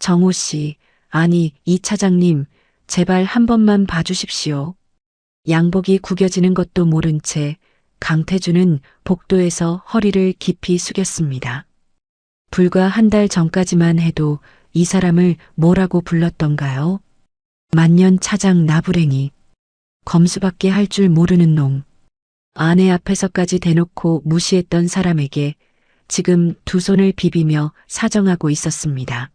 정호 씨, 아니, 이 차장님, 제발 한 번만 봐주십시오. 양복이 구겨지는 것도 모른 채 강태준은 복도에서 허리를 깊이 숙였습니다. 불과 한 달 전까지만 해도 이 사람을 뭐라고 불렀던가요? 만년 차장 나부랭이. 검수밖에 할 줄 모르는 놈. 아내 앞에서까지 대놓고 무시했던 사람에게 지금 두 손을 비비며 사정하고 있었습니다.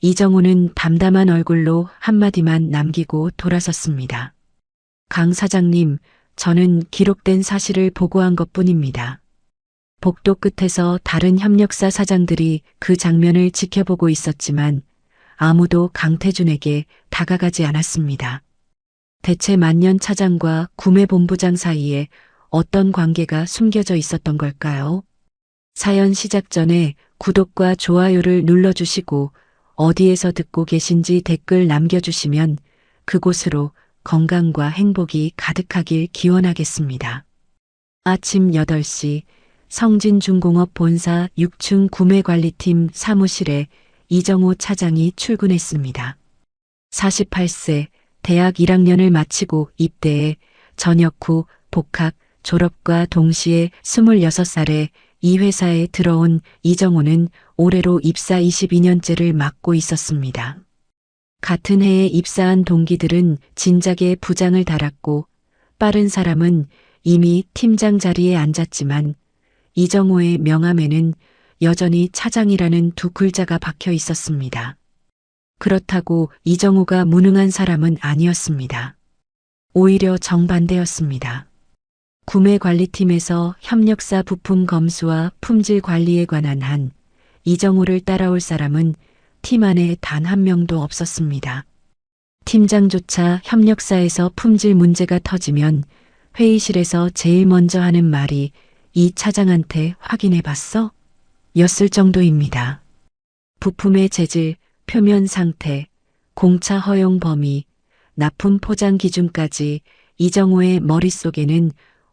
이정호는 담담한 얼굴로 한마디만 남기고 돌아섰습니다. 강 사장님, 저는 기록된 사실을 보고한 것뿐입니다. 복도 끝에서 다른 협력사 사장들이 그 장면을 지켜보고 있었지만 아무도 강태준에게 다가가지 않았습니다. 대체 만년 차장과 구매본부장 사이에 어떤 관계가 숨겨져 있었던 걸까요? 사연 시작 전에 구독과 좋아요를 눌러주시고 어디에서 듣고 계신지 댓글 남겨주시면 그곳으로 건강과 행복이 가득하길 기원하겠습니다. 아침 8시 성진중공업 본사 6층 구매관리팀 사무실에 이정호 차장이 출근했습니다. 48세, 대학 1학년을 마치고 입대해 전역 후 복학, 졸업과 동시에 26살에 이 회사에 들어온 이정호는 올해로 입사 22년째를 맡고 있었습니다. 같은 해에 입사한 동기들은 진작에 부장을 달았고 빠른 사람은 이미 팀장 자리에 앉았지만 이정호의 명함에는 여전히 차장이라는 두 글자가 박혀 있었습니다. 그렇다고 이정호가 무능한 사람은 아니었습니다. 오히려 정반대였습니다. 구매관리팀에서 협력사 부품 검수와 품질 관리에 관한 한 이정호를 따라올 사람은 팀 안에 단 한 명도 없었습니다. 팀장조차 협력사에서 품질 문제가 터지면 회의실에서 제일 먼저 하는 말이 이 차장한테 확인해 봤어? 였을 정도입니다. 부품의 재질, 표면 상태, 공차 허용 범위, 납품 포장 기준까지 이정호의 머릿속에는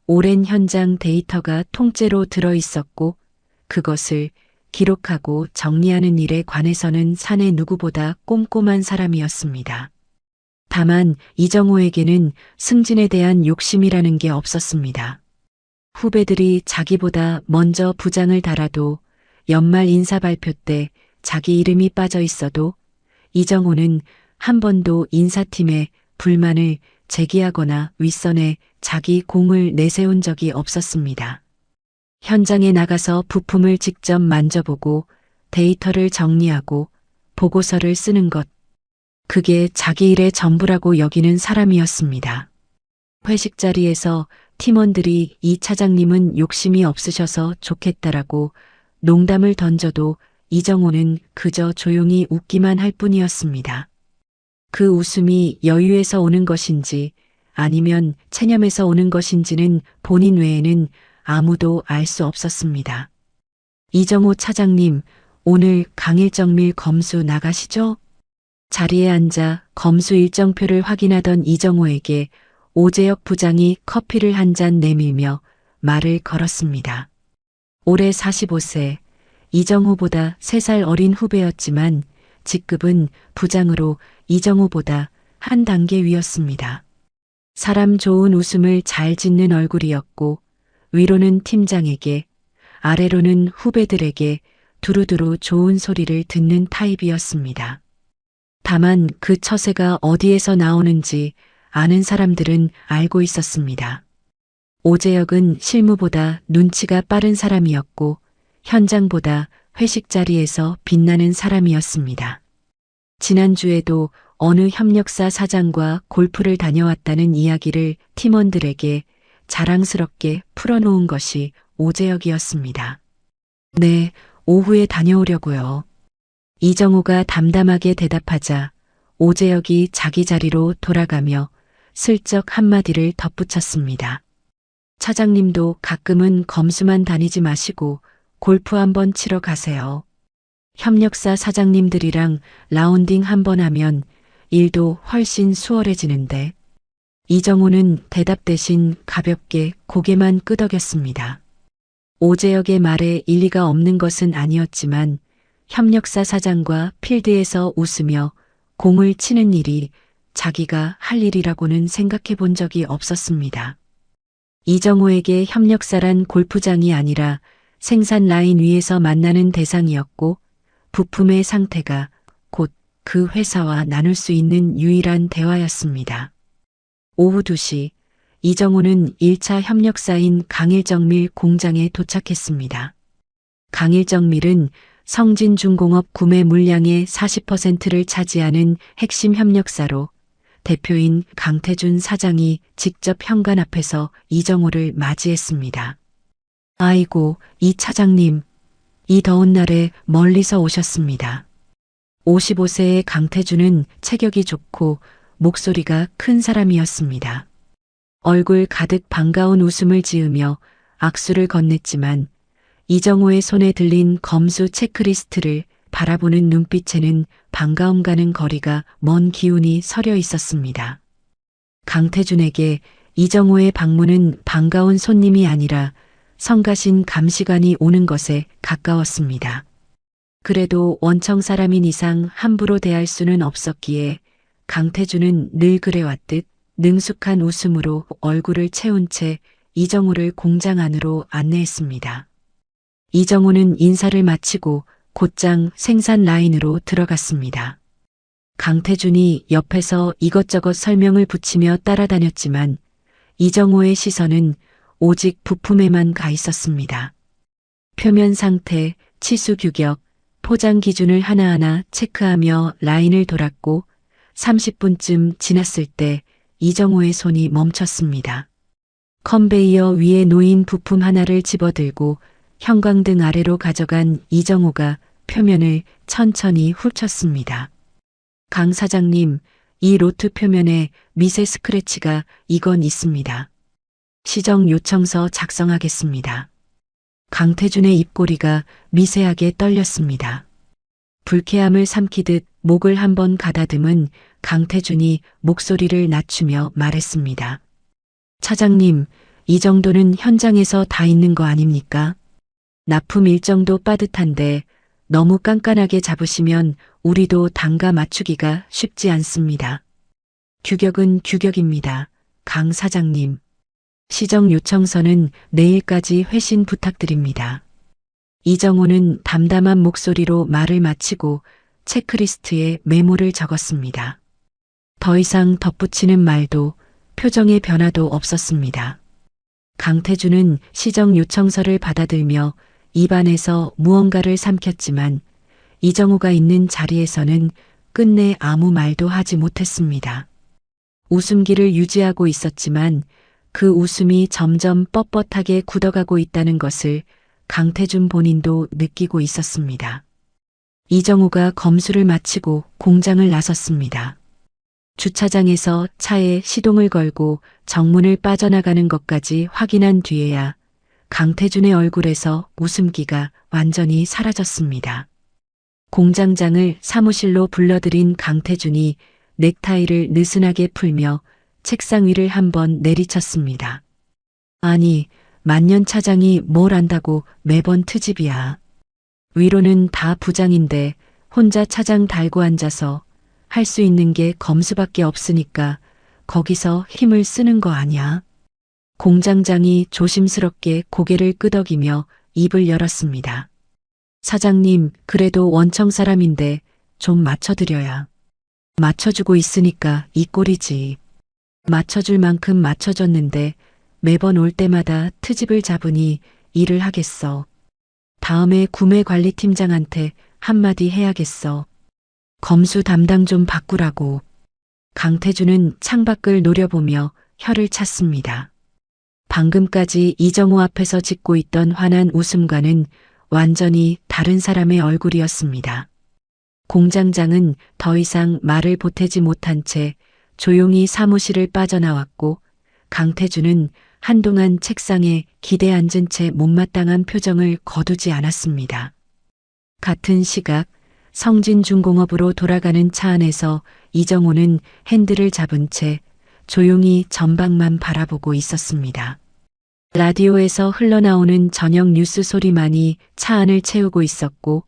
오랜 현장 데이터가 통째로 들어 있었고 그것을 기록하고 정리하는 일에 관해서는 사내 누구보다 꼼꼼한 사람이었습니다. 다만 이정호에게는 승진에 대한 욕심이라는 게 없었습니다. 후배들이 자기보다 먼저 부장을 달아도 연말 인사 발표 때 자기 이름이 빠져 있어도 이정호는 한 번도 인사팀에 불만을 제기하거나 윗선에 자기 공을 내세운 적이 없었습니다. 현장에 나가서 부품을 직접 만져보고 데이터를 정리하고 보고서를 쓰는 것. 그게 자기 일의 전부라고 여기는 사람이었습니다. 회식 자리에서 팀원들이 이 차장님은 욕심이 없으셔서 좋겠다라고 농담을 던져도 이정호는 그저 조용히 웃기만 할 뿐이었습니다. 그 웃음이 여유에서 오는 것인지 아니면 체념에서 오는 것인지는 본인 외에는 아무도 알 수 없었습니다. 이정호 차장님, 오늘 강일정밀 검수 나가시죠? 자리에 앉아 검수 일정표를 확인하던 이정호에게 오재혁 부장이 커피를 한 잔 내밀며 말을 걸었습니다. 올해 45세, 이정호보다 3살 어린 후배였지만 직급은 부장으로 이정호보다 한 단계 위였습니다. 사람 좋은 웃음을 잘 짓는 얼굴이었고 위로는 팀장에게 아래로는 후배들에게 두루두루 좋은 소리를 듣는 타입이었습니다. 다만 그 처세가 어디에서 나오는지 아는 사람들은 알고 있었습니다. 오재혁은 실무보다 눈치가 빠른 사람이었고 현장보다 회식 자리에서 빛나는 사람이었습니다. 지난주에도 어느 협력사 사장과 골프를 다녀왔다는 이야기를 팀원들에게 자랑스럽게 풀어놓은 것이 오재혁이었습니다. 네, 오후에 다녀오려고요. 이정호가 담담하게 대답하자 오재혁이 자기 자리로 돌아가며 슬쩍 한마디를 덧붙였습니다. 차장님도 가끔은 검수만 다니지 마시고 골프 한번 치러 가세요. 협력사 사장님들이랑 라운딩 한번 하면 일도 훨씬 수월해지는데. 이정호는 대답 대신 가볍게 고개만 끄덕였습니다. 오재혁의 말에 일리가 없는 것은 아니었지만 협력사 사장과 필드에서 웃으며 공을 치는 일이 자기가 할 일이라고는 생각해 본 적이 없었습니다. 이정호에게 협력사란 골프장이 아니라 생산 라인 위에서 만나는 대상이었고 부품의 상태가 곧 그 회사와 나눌 수 있는 유일한 대화였습니다. 오후 2시 이정호는 1차 협력사인 강일정밀 공장에 도착했습니다. 강일정밀은 성진중공업 구매 물량의 40%를 차지하는 핵심 협력사로 대표인 강태준 사장이 직접 현관 앞에서 이정호를 맞이했습니다. 아이고, 이 차장님, 이 더운 날에 멀리서 오셨습니다. 55세의 강태준은 체격이 좋고 목소리가 큰 사람이었습니다. 얼굴 가득 반가운 웃음을 지으며 악수를 건넸지만 이정호의 손에 들린 검수 체크리스트를 바라보는 눈빛에는 반가움과는 거리가 먼 기운이 서려 있었습니다. 강태준에게 이정호의 방문은 반가운 손님이 아니라 성가신 감시관이 오는 것에 가까웠습니다. 그래도 원청 사람인 이상 함부로 대할 수는 없었기에 강태준은 늘 그래왔듯 능숙한 웃음으로 얼굴을 채운 채 이정호를 공장 안으로 안내했습니다. 이정호는 인사를 마치고 곧장 생산 라인으로 들어갔습니다. 강태준이 옆에서 이것저것 설명을 붙이며 따라다녔지만 이정호의 시선은 오직 부품에만 가 있었습니다. 표면 상태, 치수 규격, 포장 기준을 하나하나 체크하며 라인을 돌았고 30분쯤 지났을 때 이정호의 손이 멈췄습니다. 컨베이어 위에 놓인 부품 하나를 집어들고 형광등 아래로 가져간 이정호가 표면을 천천히 훑쳤습니다. 강 사장님, 이 로트 표면에 미세 스크래치가 이건 있습니다. 시정 요청서 작성하겠습니다. 강태준의 입꼬리가 미세하게 떨렸습니다. 불쾌함을 삼키듯 목을 한번 가다듬은 강태준이 목소리를 낮추며 말했습니다. 차장님, 이 정도는 현장에서 다 있는 거 아닙니까? 납품 일정도 빠듯한데 너무 깐깐하게 잡으시면 우리도 단가 맞추기가 쉽지 않습니다. 규격은 규격입니다. 강 사장님. 시정 요청서는 내일까지 회신 부탁드립니다. 이정호는 담담한 목소리로 말을 마치고 체크리스트에 메모를 적었습니다. 더 이상 덧붙이는 말도 표정의 변화도 없었습니다. 강태준은 시정 요청서를 받아들며 입안에서 무언가를 삼켰지만 이정호가 있는 자리에서는 끝내 아무 말도 하지 못했습니다. 웃음기를 유지하고 있었지만 그 웃음이 점점 뻣뻣하게 굳어가고 있다는 것을 강태준 본인도 느끼고 있었습니다. 이정호가 검수를 마치고 공장을 나섰습니다. 주차장에서 차에 시동을 걸고 정문을 빠져나가는 것까지 확인한 뒤에야 강태준의 얼굴에서 웃음기가 완전히 사라졌습니다. 공장장을 사무실로 불러들인 강태준이 넥타이를 느슨하게 풀며 책상 위를 한번 내리쳤습니다. 아니, 만년 차장이 뭘 안다고 매번 트집이야. 위로는 다 부장인데 혼자 차장 달고 앉아서 할 수 있는 게 검수밖에 없으니까 거기서 힘을 쓰는 거 아니야? 공장장이 조심스럽게 고개를 끄덕이며 입을 열었습니다. 사장님, 그래도 원청 사람인데 좀 맞춰드려야. 맞춰주고 있으니까 이 꼴이지. 맞춰줄 만큼 맞춰줬는데 매번 올 때마다 트집을 잡으니 일을 하겠어. 다음에 구매관리팀장한테 한마디 해야겠어. 검수 담당 좀 바꾸라고. 강태준은 창밖을 노려보며 혀를 찼습니다. 방금까지 이정호 앞에서 짓고 있던 환한 웃음과는 완전히 다른 사람의 얼굴이었습니다. 공장장은 더 이상 말을 보태지 못한 채 조용히 사무실을 빠져나왔고 강태준은 한동안 책상에 기대 앉은 채 못마땅한 표정을 거두지 않았습니다. 같은 시각 성진중공업으로 돌아가는 차 안에서 이정호는 핸들을 잡은 채 조용히 전방만 바라보고 있었습니다. 라디오에서 흘러나오는 저녁 뉴스 소리만이 차 안을 채우고 있었고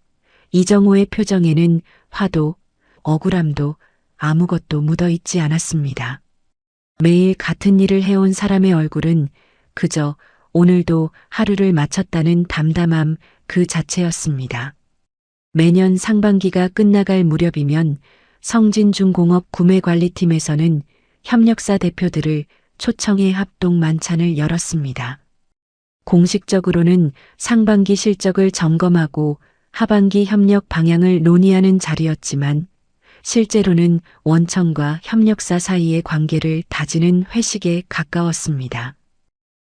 이정호의 표정에는 화도, 억울함도 아무것도 묻어있지 않았습니다. 매일 같은 일을 해온 사람의 얼굴은 그저 오늘도 하루를 마쳤다는 담담함 그 자체였습니다. 매년 상반기가 끝나갈 무렵이면 성진중공업 구매관리팀에서는 협력사 대표들을 초청해 합동 만찬을 열었습니다. 공식적으로는 상반기 실적을 점검하고 하반기 협력 방향을 논의하는 자리였지만 실제로는 원청과 협력사 사이의 관계를 다지는 회식에 가까웠습니다.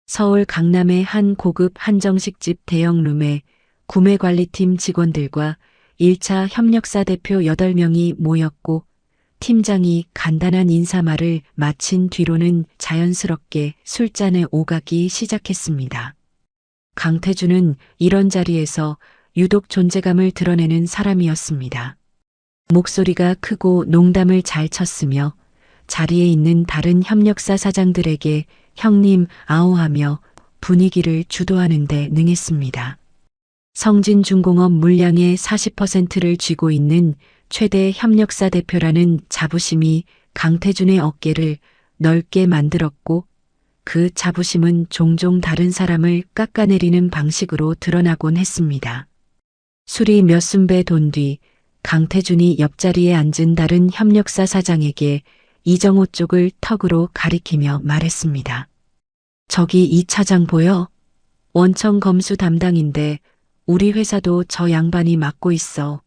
서울 강남의 한 고급 한정식집 대형룸에 구매관리팀 직원들과 1차 협력사 대표 8명이 모였고 팀장이 간단한 인사말을 마친 뒤로는 자연스럽게 술잔에 오가기 시작했습니다. 강태준은 이런 자리에서 유독 존재감을 드러내는 사람이었습니다. 목소리가 크고 농담을 잘 쳤으며 자리에 있는 다른 협력사 사장들에게 형님 아오하며 분위기를 주도하는 데 능했습니다. 성진중공업 물량의 40%를 쥐고 있는 최대 협력사 대표라는 자부심이 강태준의 어깨를 넓게 만들었고 그 자부심은 종종 다른 사람을 깎아내리는 방식으로 드러나곤 했습니다. 술이 몇 순배 돈 뒤 강태준이 옆자리에 앉은 다른 협력사 사장에게 이정호 쪽을 턱으로 가리키며 말했습니다. 저기 이 차장 보여? 원청 검수 담당인데 우리 회사도 저 양반이 맡고 있어.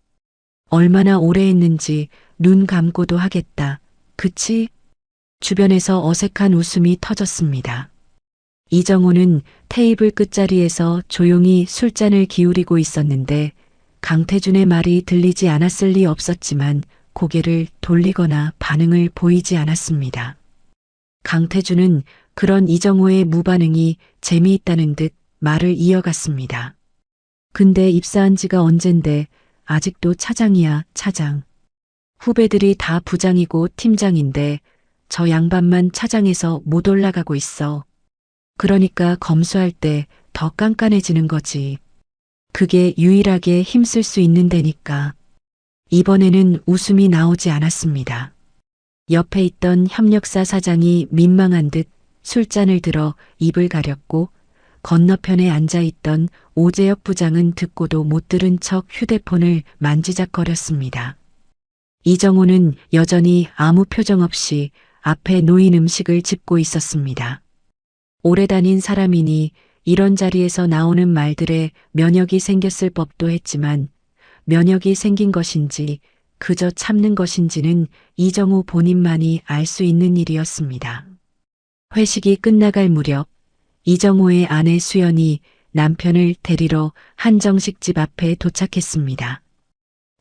얼마나 오래 했는지 눈 감고도 하겠다. 그치? 주변에서 어색한 웃음이 터졌습니다. 이정호는 테이블 끝자리에서 조용히 술잔을 기울이고 있었는데 강태준의 말이 들리지 않았을 리 없었지만 고개를 돌리거나 반응을 보이지 않았습니다. 강태준은 그런 이정호의 무반응이 재미있다는 듯 말을 이어갔습니다. 근데 입사한 지가 언젠데 아직도 차장이야, 차장. 후배들이 다 부장이고 팀장인데 저 양반만 차장에서 못 올라가고 있어. 그러니까 검수할 때 더 깐깐해지는 거지. 그게 유일하게 힘쓸 수 있는 데니까. 이번에는 웃음이 나오지 않았습니다. 옆에 있던 협력사 사장이 민망한 듯 술잔을 들어 입을 가렸고 건너편에 앉아있던 오재혁 부장은 듣고도 못 들은 척 휴대폰을 만지작거렸습니다. 이정호는 여전히 아무 표정 없이 앞에 놓인 음식을 짚고 있었습니다. 오래 다닌 사람이니 이런 자리에서 나오는 말들에 면역이 생겼을 법도 했지만 면역이 생긴 것인지 그저 참는 것인지는 이정호 본인만이 알 수 있는 일이었습니다. 회식이 끝나갈 무렵 이정호의 아내 수연이 남편을 데리러 한정식집 앞에 도착했습니다.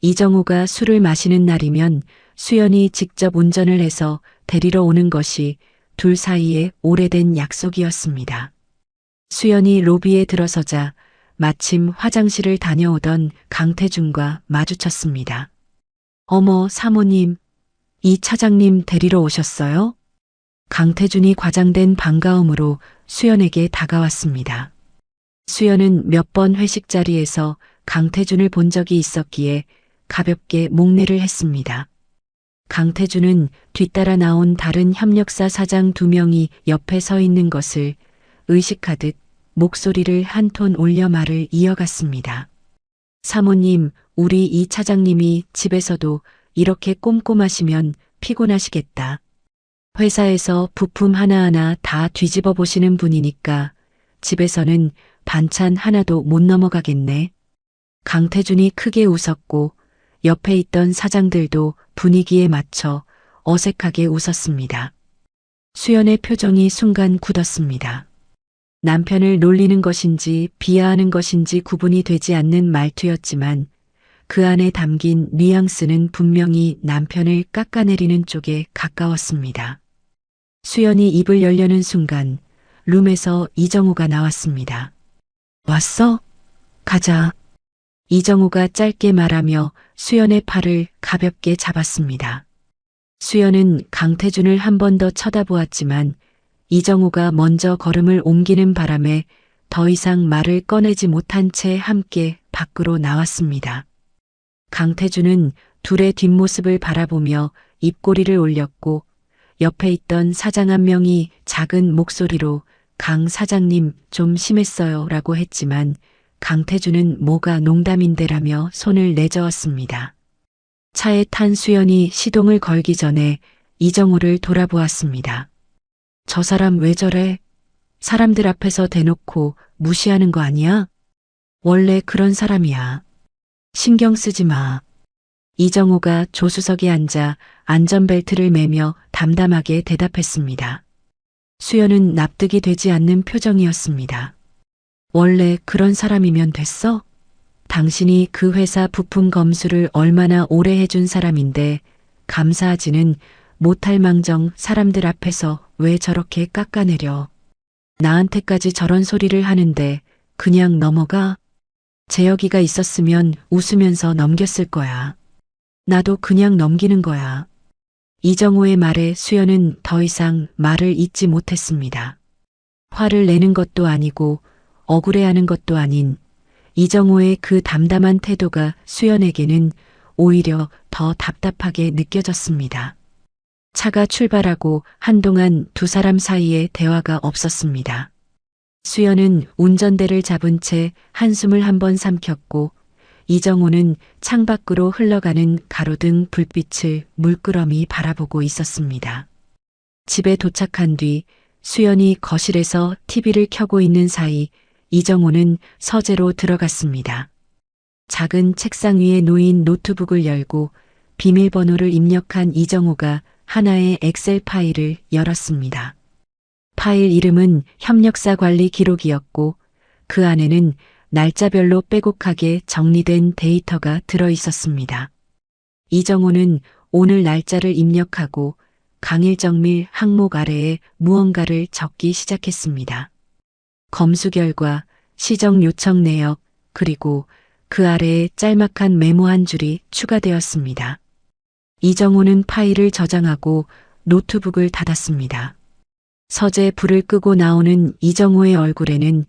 이정호가 술을 마시는 날이면 수연이 직접 운전을 해서 데리러 오는 것이 둘 사이에 오래된 약속이었습니다. 수연이 로비에 들어서자 마침 화장실을 다녀오던 강태준과 마주쳤습니다. 어머, 사모님, 이 차장님 데리러 오셨어요? 강태준이 과장된 반가움으로 수연에게 다가왔습니다. 수연은 몇 번 회식 자리에서 강태준을 본 적이 있었기에 가볍게 목례를 했습니다. 강태준은 뒤따라 나온 다른 협력사 사장 2명이 옆에 서 있는 것을 의식하듯 목소리를 한 톤 올려 말을 이어갔습니다. 사모님, 우리 이 차장님이 집에서도 이렇게 꼼꼼하시면 피곤하시겠다. 회사에서 부품 하나하나 다 뒤집어 보시는 분이니까 집에서는 반찬 하나도 못 넘어가겠네. 강태준이 크게 웃었고 옆에 있던 사장들도 분위기에 맞춰 어색하게 웃었습니다. 수연의 표정이 순간 굳었습니다. 남편을 놀리는 것인지 비하하는 것인지 구분이 되지 않는 말투였지만 그 안에 담긴 뉘앙스는 분명히 남편을 깎아내리는 쪽에 가까웠습니다. 수연이 입을 열려는 순간 룸에서 이정호가 나왔습니다. 왔어? 가자. 이정호가 짧게 말하며 수연의 팔을 가볍게 잡았습니다. 수연은 강태준을 한 번 더 쳐다보았지만 이정호가 먼저 걸음을 옮기는 바람에 더 이상 말을 꺼내지 못한 채 함께 밖으로 나왔습니다. 강태준은 둘의 뒷모습을 바라보며 입꼬리를 올렸고 옆에 있던 사장 한 명이 작은 목소리로 강 사장님 좀 심했어요 라고 했지만 강태준은 뭐가 농담인데라며 손을 내저었습니다. 차에 탄 수연이 시동을 걸기 전에 이정호를 돌아보았습니다. 저 사람 왜 저래? 사람들 앞에서 대놓고 무시하는 거 아니야? 원래 그런 사람이야. 신경 쓰지 마. 이정호가 조수석에 앉아 안전벨트를 매며 담담하게 대답했습니다. 수연은 납득이 되지 않는 표정이었습니다. 원래 그런 사람이면 됐어? 당신이 그 회사 부품 검수를 얼마나 오래 해준 사람인데 감사하지는 못할 망정 사람들 앞에서 왜 저렇게 깎아내려. 나한테까지 저런 소리를 하는데 그냥 넘어가? 재혁이가 있었으면 웃으면서 넘겼을 거야. 나도 그냥 넘기는 거야. 이정호의 말에 수연은 더 이상 말을 잇지 못했습니다. 화를 내는 것도 아니고 억울해하는 것도 아닌 이정호의 그 담담한 태도가 수연에게는 오히려 더 답답하게 느껴졌습니다. 차가 출발하고 한동안 두 사람 사이에 대화가 없었습니다. 수연은 운전대를 잡은 채 한숨을 한번 삼켰고 이정호는 창밖으로 흘러가는 가로등 불빛을 물끄러미 바라보고 있었습니다. 집에 도착한 뒤 수연이 거실에서 TV를 켜고 있는 사이 이정호는 서재로 들어갔습니다. 작은 책상 위에 놓인 노트북을 열고 비밀번호를 입력한 이정호가 하나의 엑셀 파일을 열었습니다. 파일 이름은 협력사 관리 기록이었고 그 안에는 날짜별로 빼곡하게 정리된 데이터가 들어 있었습니다. 이정호는 오늘 날짜를 입력하고 강일정밀 항목 아래에 무언가를 적기 시작했습니다. 검수 결과, 시정 요청 내역, 그리고 그 아래에 짤막한 메모 한 줄이 추가되었습니다. 이정호는 파일을 저장하고 노트북을 닫았습니다. 서재 불을 끄고 나오는 이정호의 얼굴에는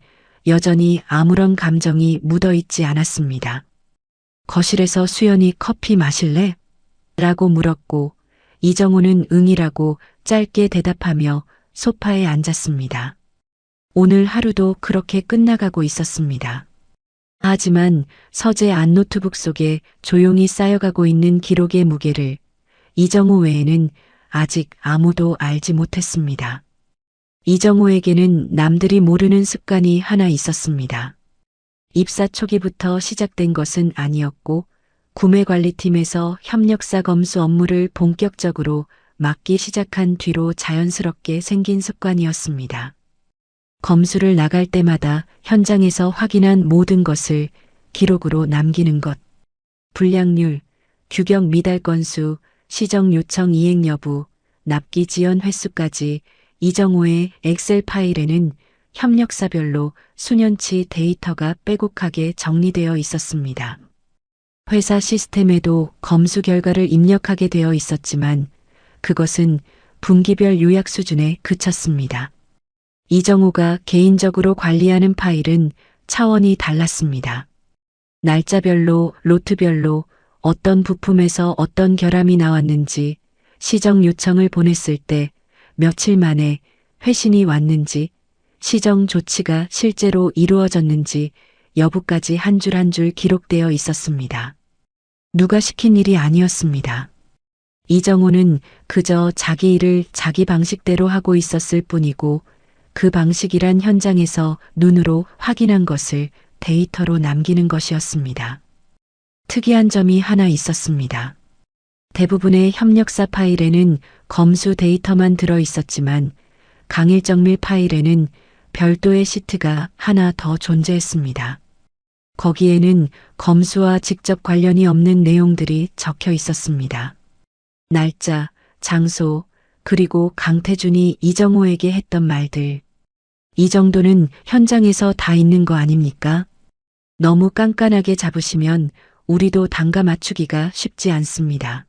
여전히 아무런 감정이 묻어있지 않았습니다. 거실에서 수연이 커피 마실래? 라고 물었고 이정호는 응이라고 짧게 대답하며 소파에 앉았습니다. 오늘 하루도 그렇게 끝나가고 있었습니다. 하지만 서재 안 노트북 속에 조용히 쌓여가고 있는 기록의 무게를 이정호 외에는 아직 아무도 알지 못했습니다. 이정호에게는 남들이 모르는 습관이 하나 있었습니다. 입사 초기부터 시작된 것은 아니었고 구매관리팀에서 협력사 검수 업무를 본격적으로 맡기 시작한 뒤로 자연스럽게 생긴 습관이었습니다. 검수를 나갈 때마다 현장에서 확인한 모든 것을 기록으로 남기는 것. 불량률, 규격 미달 건수, 시정 요청 이행 여부, 납기 지연 횟수까지 이정호의 엑셀 파일에는 협력사별로 수년치 데이터가 빼곡하게 정리되어 있었습니다. 회사 시스템에도 검수 결과를 입력하게 되어 있었지만 그것은 분기별 요약 수준에 그쳤습니다. 이정호가 개인적으로 관리하는 파일은 차원이 달랐습니다. 날짜별로, 로트별로 어떤 부품에서 어떤 결함이 나왔는지, 시정 요청을 보냈을 때 며칠 만에 회신이 왔는지, 시정 조치가 실제로 이루어졌는지 여부까지 한 줄 한 줄 기록되어 있었습니다. 누가 시킨 일이 아니었습니다. 이정호는 그저 자기 일을 자기 방식대로 하고 있었을 뿐이고 그 방식이란 현장에서 눈으로 확인한 것을 데이터로 남기는 것이었습니다. 특이한 점이 하나 있었습니다. 대부분의 협력사 파일에는 검수 데이터만 들어 있었지만 강일정밀 파일에는 별도의 시트가 하나 더 존재했습니다. 거기에는 검수와 직접 관련이 없는 내용들이 적혀 있었습니다. 날짜, 장소, 그리고 강태준이 이정호에게 했던 말들. 이 정도는 현장에서 다 있는 거 아닙니까? 너무 깐깐하게 잡으시면 우리도 단가 맞추기가 쉽지 않습니다.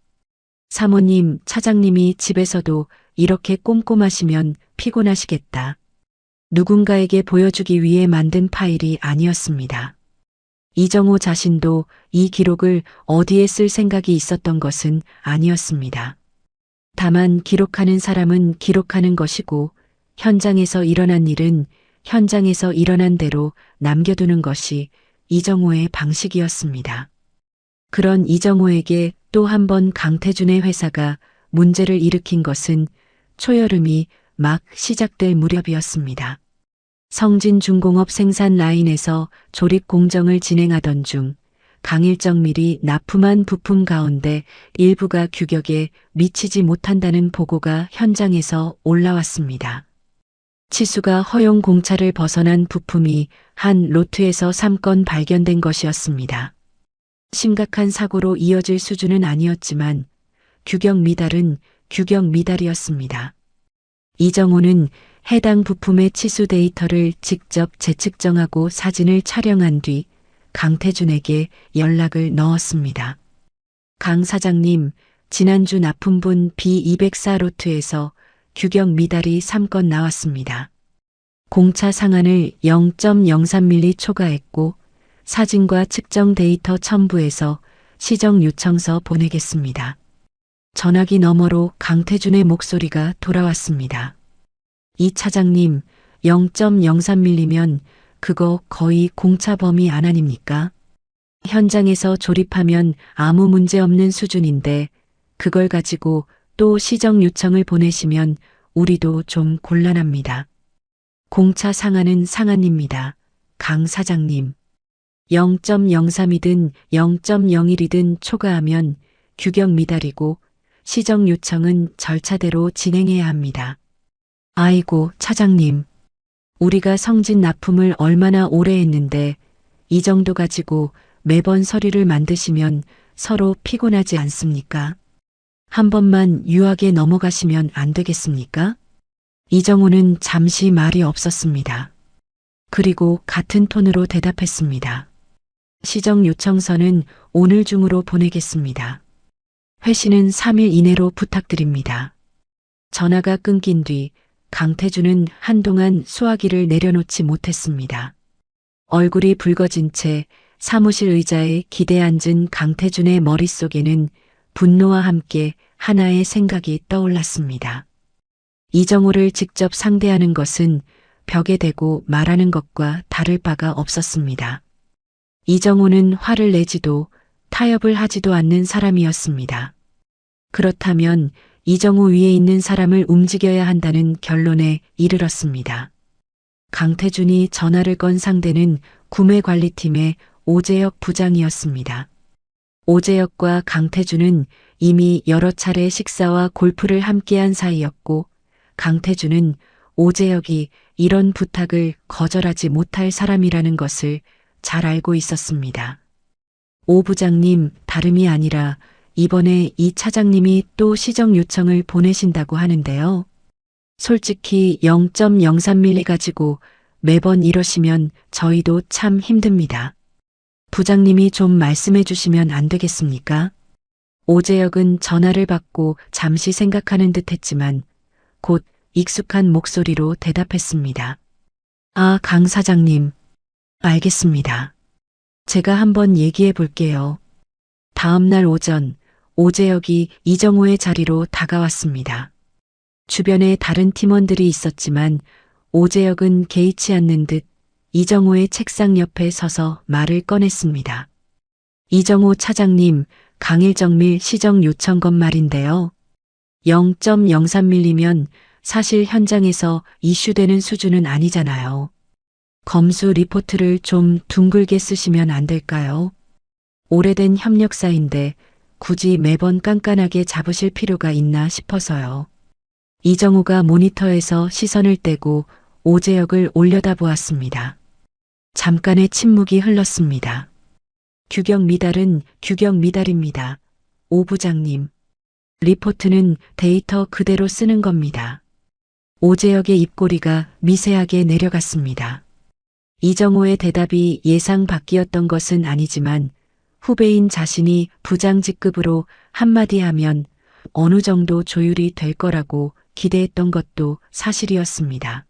사모님, 차장님이 집에서도 이렇게 꼼꼼하시면 피곤하시겠다. 누군가에게 보여주기 위해 만든 파일이 아니었습니다. 이정호 자신도 이 기록을 어디에 쓸 생각이 있었던 것은 아니었습니다. 다만 기록하는 사람은 기록하는 것이고 현장에서 일어난 일은 현장에서 일어난 대로 남겨두는 것이 이정호의 방식이었습니다. 그런 이정호에게 또 한 번 강태준의 회사가 문제를 일으킨 것은 초여름이 막 시작될 무렵이었습니다. 성진중공업 생산 라인에서 조립 공정을 진행하던 중 강일정 밀이 납품한 부품 가운데 일부가 규격에 미치지 못한다는 보고가 현장에서 올라왔습니다. 치수가 허용 공차를 벗어난 부품이 한 로트에서 3건 발견된 것이었습니다. 심각한 사고로 이어질 수준은 아니었지만 규격 미달은 규격 미달이었습니다. 이정호는 해당 부품의 치수 데이터를 직접 재측정하고 사진을 촬영한 뒤 강태준에게 연락을 넣었습니다. 강 사장님, 지난주 납품분 B204 로트에서 규격 미달이 3건 나왔습니다. 공차 상한을 0.03mm 초과했고 사진과 측정 데이터 첨부해서 시정 요청서 보내겠습니다. 전화기 너머로 강태준의 목소리가 돌아왔습니다. 이 차장님, 0.03mm면 그거 거의 공차 범위 안 아닙니까? 현장에서 조립하면 아무 문제 없는 수준인데 그걸 가지고 또 시정 요청을 보내시면 우리도 좀 곤란합니다. 공차 상한은 상한입니다. 강 사장님. 0.03이든 0.01이든 초과하면 규격 미달이고 시정 요청은 절차대로 진행해야 합니다. 아이고, 차장님. 우리가 성진 납품을 얼마나 오래 했는데 이 정도 가지고 매번 서류를 만드시면 서로 피곤하지 않습니까? 한 번만 유하게 넘어가시면 안 되겠습니까? 이정호는 잠시 말이 없었습니다. 그리고 같은 톤으로 대답했습니다. 시정 요청서는 오늘 중으로 보내겠습니다. 회신은 3일 이내로 부탁드립니다. 전화가 끊긴 뒤 강태준은 한동안 수화기를 내려놓지 못했습니다. 얼굴이 붉어진 채 사무실 의자에 기대 앉은 강태준의 머릿속에는 분노와 함께 하나의 생각이 떠올랐습니다. 이정호를 직접 상대하는 것은 벽에 대고 말하는 것과 다를 바가 없었습니다. 이정호는 화를 내지도 타협을 하지도 않는 사람이었습니다. 그렇다면 이정호 위에 있는 사람을 움직여야 한다는 결론에 이르렀습니다. 강태준이 전화를 건 상대는 구매관리팀의 오재혁 부장이었습니다. 오재혁과 강태준은 이미 여러 차례 식사와 골프를 함께한 사이였고 강태준은 오재혁이 이런 부탁을 거절하지 못할 사람이라는 것을 잘 알고 있었습니다. 오 부장님, 다름이 아니라 이번에 이 차장님이 또 시정 요청을 보내신다고 하는데요. 솔직히 0.03mm 가지고 매번 이러시면 저희도 참 힘듭니다. 부장님이 좀 말씀해 주시면 안 되겠습니까? 오재혁은 전화를 받고 잠시 생각하는 듯 했지만 곧 익숙한 목소리로 대답했습니다. 아, 강 사장님. 알겠습니다. 제가 한번 얘기해 볼게요. 다음 날 오전 오재혁이 이정호의 자리로 다가왔습니다. 주변에 다른 팀원들이 있었지만 오재혁은 개의치 않는 듯 이정호의 책상 옆에 서서 말을 꺼냈습니다. 이정호 차장님, 강일정밀 시정 요청건 말인데요. 0.03mm면 사실 현장에서 이슈되는 수준은 아니잖아요. 검수 리포트를 좀 둥글게 쓰시면 안 될까요? 오래된 협력사인데 굳이 매번 깐깐하게 잡으실 필요가 있나 싶어서요. 이정호가 모니터에서 시선을 떼고 오재혁을 올려다보았습니다. 잠깐의 침묵이 흘렀습니다. 규격 미달은 규격 미달입니다. 오 부장님. 리포트는 데이터 그대로 쓰는 겁니다. 오재혁의 입꼬리가 미세하게 내려갔습니다. 이정호의 대답이 예상 밖이었던 것은 아니지만 후배인 자신이 부장 직급으로 한마디 하면 어느 정도 조율이 될 거라고 기대했던 것도 사실이었습니다.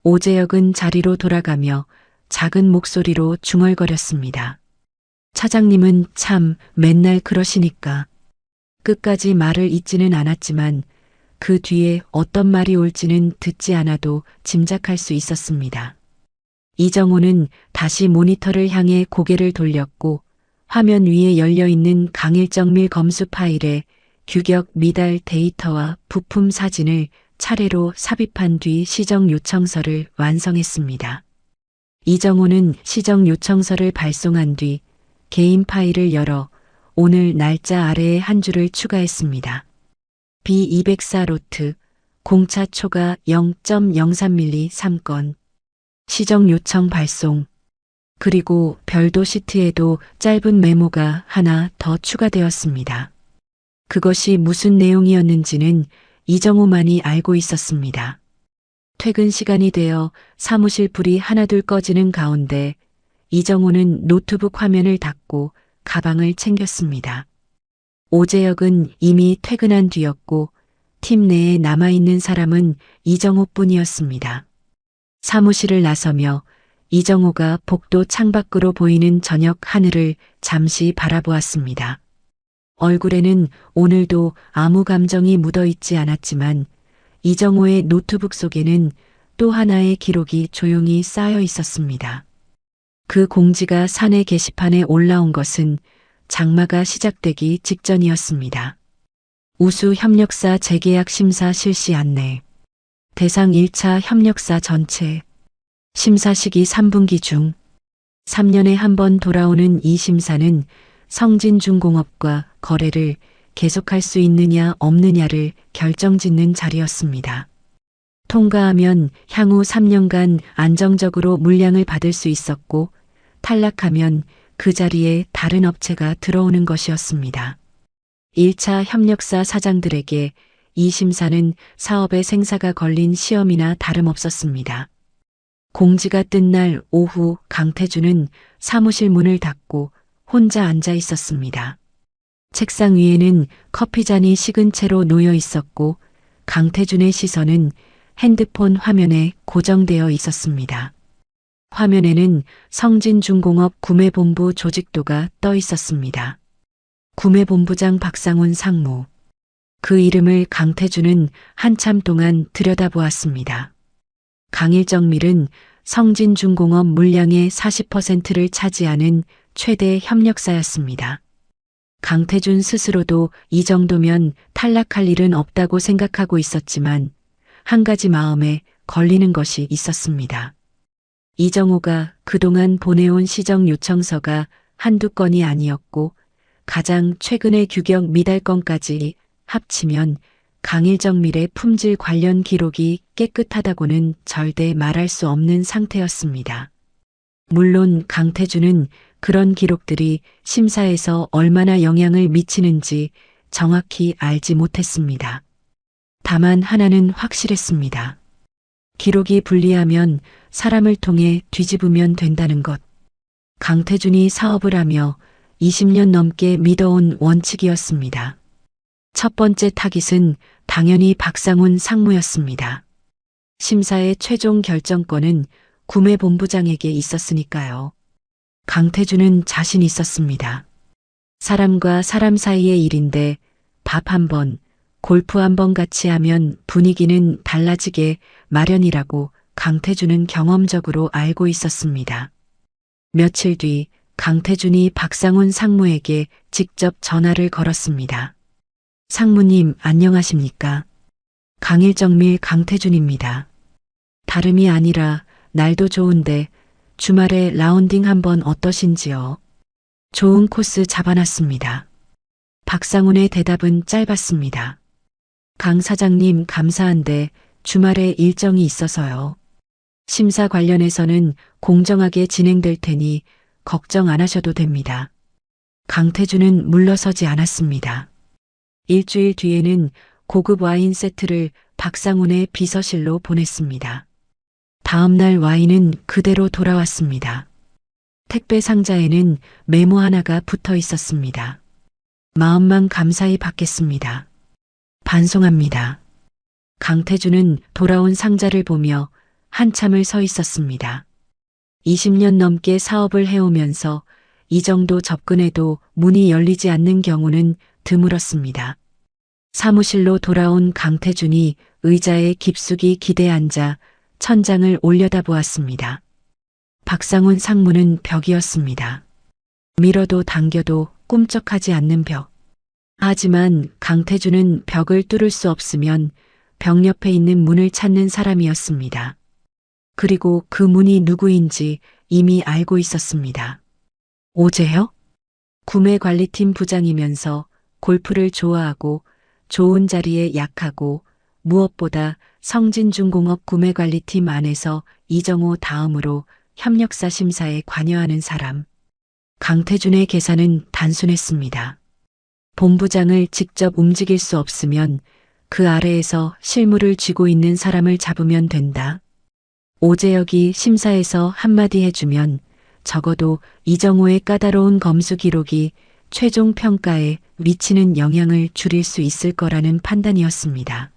오재혁은 자리로 돌아가며 작은 목소리로 중얼거렸습니다. 차장님은 참 맨날 그러시니까. 끝까지 말을 잇지는 않았지만 그 뒤에 어떤 말이 올지는 듣지 않아도 짐작할 수 있었습니다. 이정호는 다시 모니터를 향해 고개를 돌렸고 화면 위에 열려있는 강일정밀 검수 파일에 규격 미달 데이터와 부품 사진을 차례로 삽입한 뒤 시정 요청서를 완성했습니다. 이정호는 시정 요청서를 발송한 뒤 개인 파일을 열어 오늘 날짜 아래에 한 줄을 추가했습니다. B204 로트, 공차 초과 0.03mm 3건. 시정 요청 발송. 그리고 별도 시트에도 짧은 메모가 하나 더 추가되었습니다. 그것이 무슨 내용이었는지는 이정호만이 알고 있었습니다. 퇴근 시간이 되어 사무실 불이 하나둘 꺼지는 가운데 이정호는 노트북 화면을 닫고 가방을 챙겼습니다. 오재혁은 이미 퇴근한 뒤였고 팀 내에 남아있는 사람은 이정호뿐이었습니다. 사무실을 나서며 이정호가 복도 창밖으로 보이는 저녁 하늘을 잠시 바라보았습니다. 얼굴에는 오늘도 아무 감정이 묻어있지 않았지만 이정호의 노트북 속에는 또 하나의 기록이 조용히 쌓여 있었습니다. 그 공지가 사내 게시판에 올라온 것은 장마가 시작되기 직전이었습니다. 우수 협력사 재계약 심사 실시 안내. 대상 1차 협력사 전체. 심사 시기 3분기 중 3년에 한 번 돌아오는 이 심사는 성진중공업과 거래를 계속할 수 있느냐 없느냐를 결정짓는 자리였습니다. 통과하면 향후 3년간 안정적으로 물량을 받을 수 있었고 탈락하면 그 자리에 다른 업체가 들어오는 것이었습니다. 1차 협력사 사장들에게 이 심사는 사업의 생사가 걸린 시험이나 다름없었습니다. 공지가 뜬 날 오후 강태준은 사무실 문을 닫고 혼자 앉아 있었습니다. 책상 위에는 커피잔이 식은 채로 놓여 있었고 강태준의 시선은 핸드폰 화면에 고정되어 있었습니다. 화면에는 성진중공업 구매본부 조직도가 떠 있었습니다. 구매본부장 박상훈 상무. 그 이름을 강태준은 한참 동안 들여다보았습니다. 강일정밀은 성진중공업 물량의 40%를 차지하는 최대 협력사였습니다. 강태준 스스로도 이 정도면 탈락할 일은 없다고 생각하고 있었지만 한 가지 마음에 걸리는 것이 있었습니다. 이정호가 그동안 보내온 시정 요청서가 한두 건이 아니었고 가장 최근의 규격 미달 건까지 합치면 강일정밀의 품질 관련 기록이 깨끗하다고는 절대 말할 수 없는 상태였습니다. 물론 강태준은 그런 기록들이 심사에서 얼마나 영향을 미치는지 정확히 알지 못했습니다. 다만 하나는 확실했습니다. 기록이 불리하면 사람을 통해 뒤집으면 된다는 것. 강태준이 사업을 하며 20년 넘게 믿어온 원칙이었습니다. 첫 번째 타깃은 당연히 박상훈 상무였습니다. 심사의 최종 결정권은 구매본부장에게 있었으니까요. 강태준은 자신 있었습니다. 사람과 사람 사이의 일인데 밥 한 번, 골프 한 번 같이 하면 분위기는 달라지게 마련이라고 강태준은 경험적으로 알고 있었습니다. 며칠 뒤 강태준이 박상훈 상무에게 직접 전화를 걸었습니다. 상무님 안녕하십니까? 강일정밀 강태준입니다. 다름이 아니라 날도 좋은데 주말에 라운딩 한번 어떠신지요? 좋은 코스 잡아놨습니다. 박상훈의 대답은 짧았습니다. 강 사장님 감사한데 주말에 일정이 있어서요. 심사 관련해서는 공정하게 진행될 테니 걱정 안 하셔도 됩니다. 강태준은 물러서지 않았습니다. 일주일 뒤에는 고급 와인 세트를 박상훈의 비서실로 보냈습니다. 다음 날 와인은 그대로 돌아왔습니다. 택배 상자에는 메모 하나가 붙어 있었습니다. 마음만 감사히 받겠습니다. 반송합니다. 강태준은 돌아온 상자를 보며 한참을 서 있었습니다. 20년 넘게 사업을 해오면서 이 정도 접근해도 문이 열리지 않는 경우는 드물었습니다. 사무실로 돌아온 강태준이 의자에 깊숙이 기대 앉아 천장을 올려다보았습니다. 박상훈 상무는 벽이었습니다. 밀어도 당겨도 꿈쩍하지 않는 벽. 하지만 강태준은 벽을 뚫을 수 없으면 벽 옆에 있는 문을 찾는 사람이었습니다. 그리고 그 문이 누구인지 이미 알고 있었습니다. 오재혁? 구매관리팀 부장이면서 골프를 좋아하고 좋은 자리에 약하고 무엇보다 성진중공업 구매관리팀 안에서 이정호 다음으로 협력사 심사에 관여하는 사람. 강태준의 계산은 단순했습니다. 본부장을 직접 움직일 수 없으면 그 아래에서 실무를 쥐고 있는 사람을 잡으면 된다. 오재혁이 심사에서 한마디 해주면 적어도 이정호의 까다로운 검수 기록이 최종 평가에 미치는 영향을 줄일 수 있을 거라는 판단이었습니다.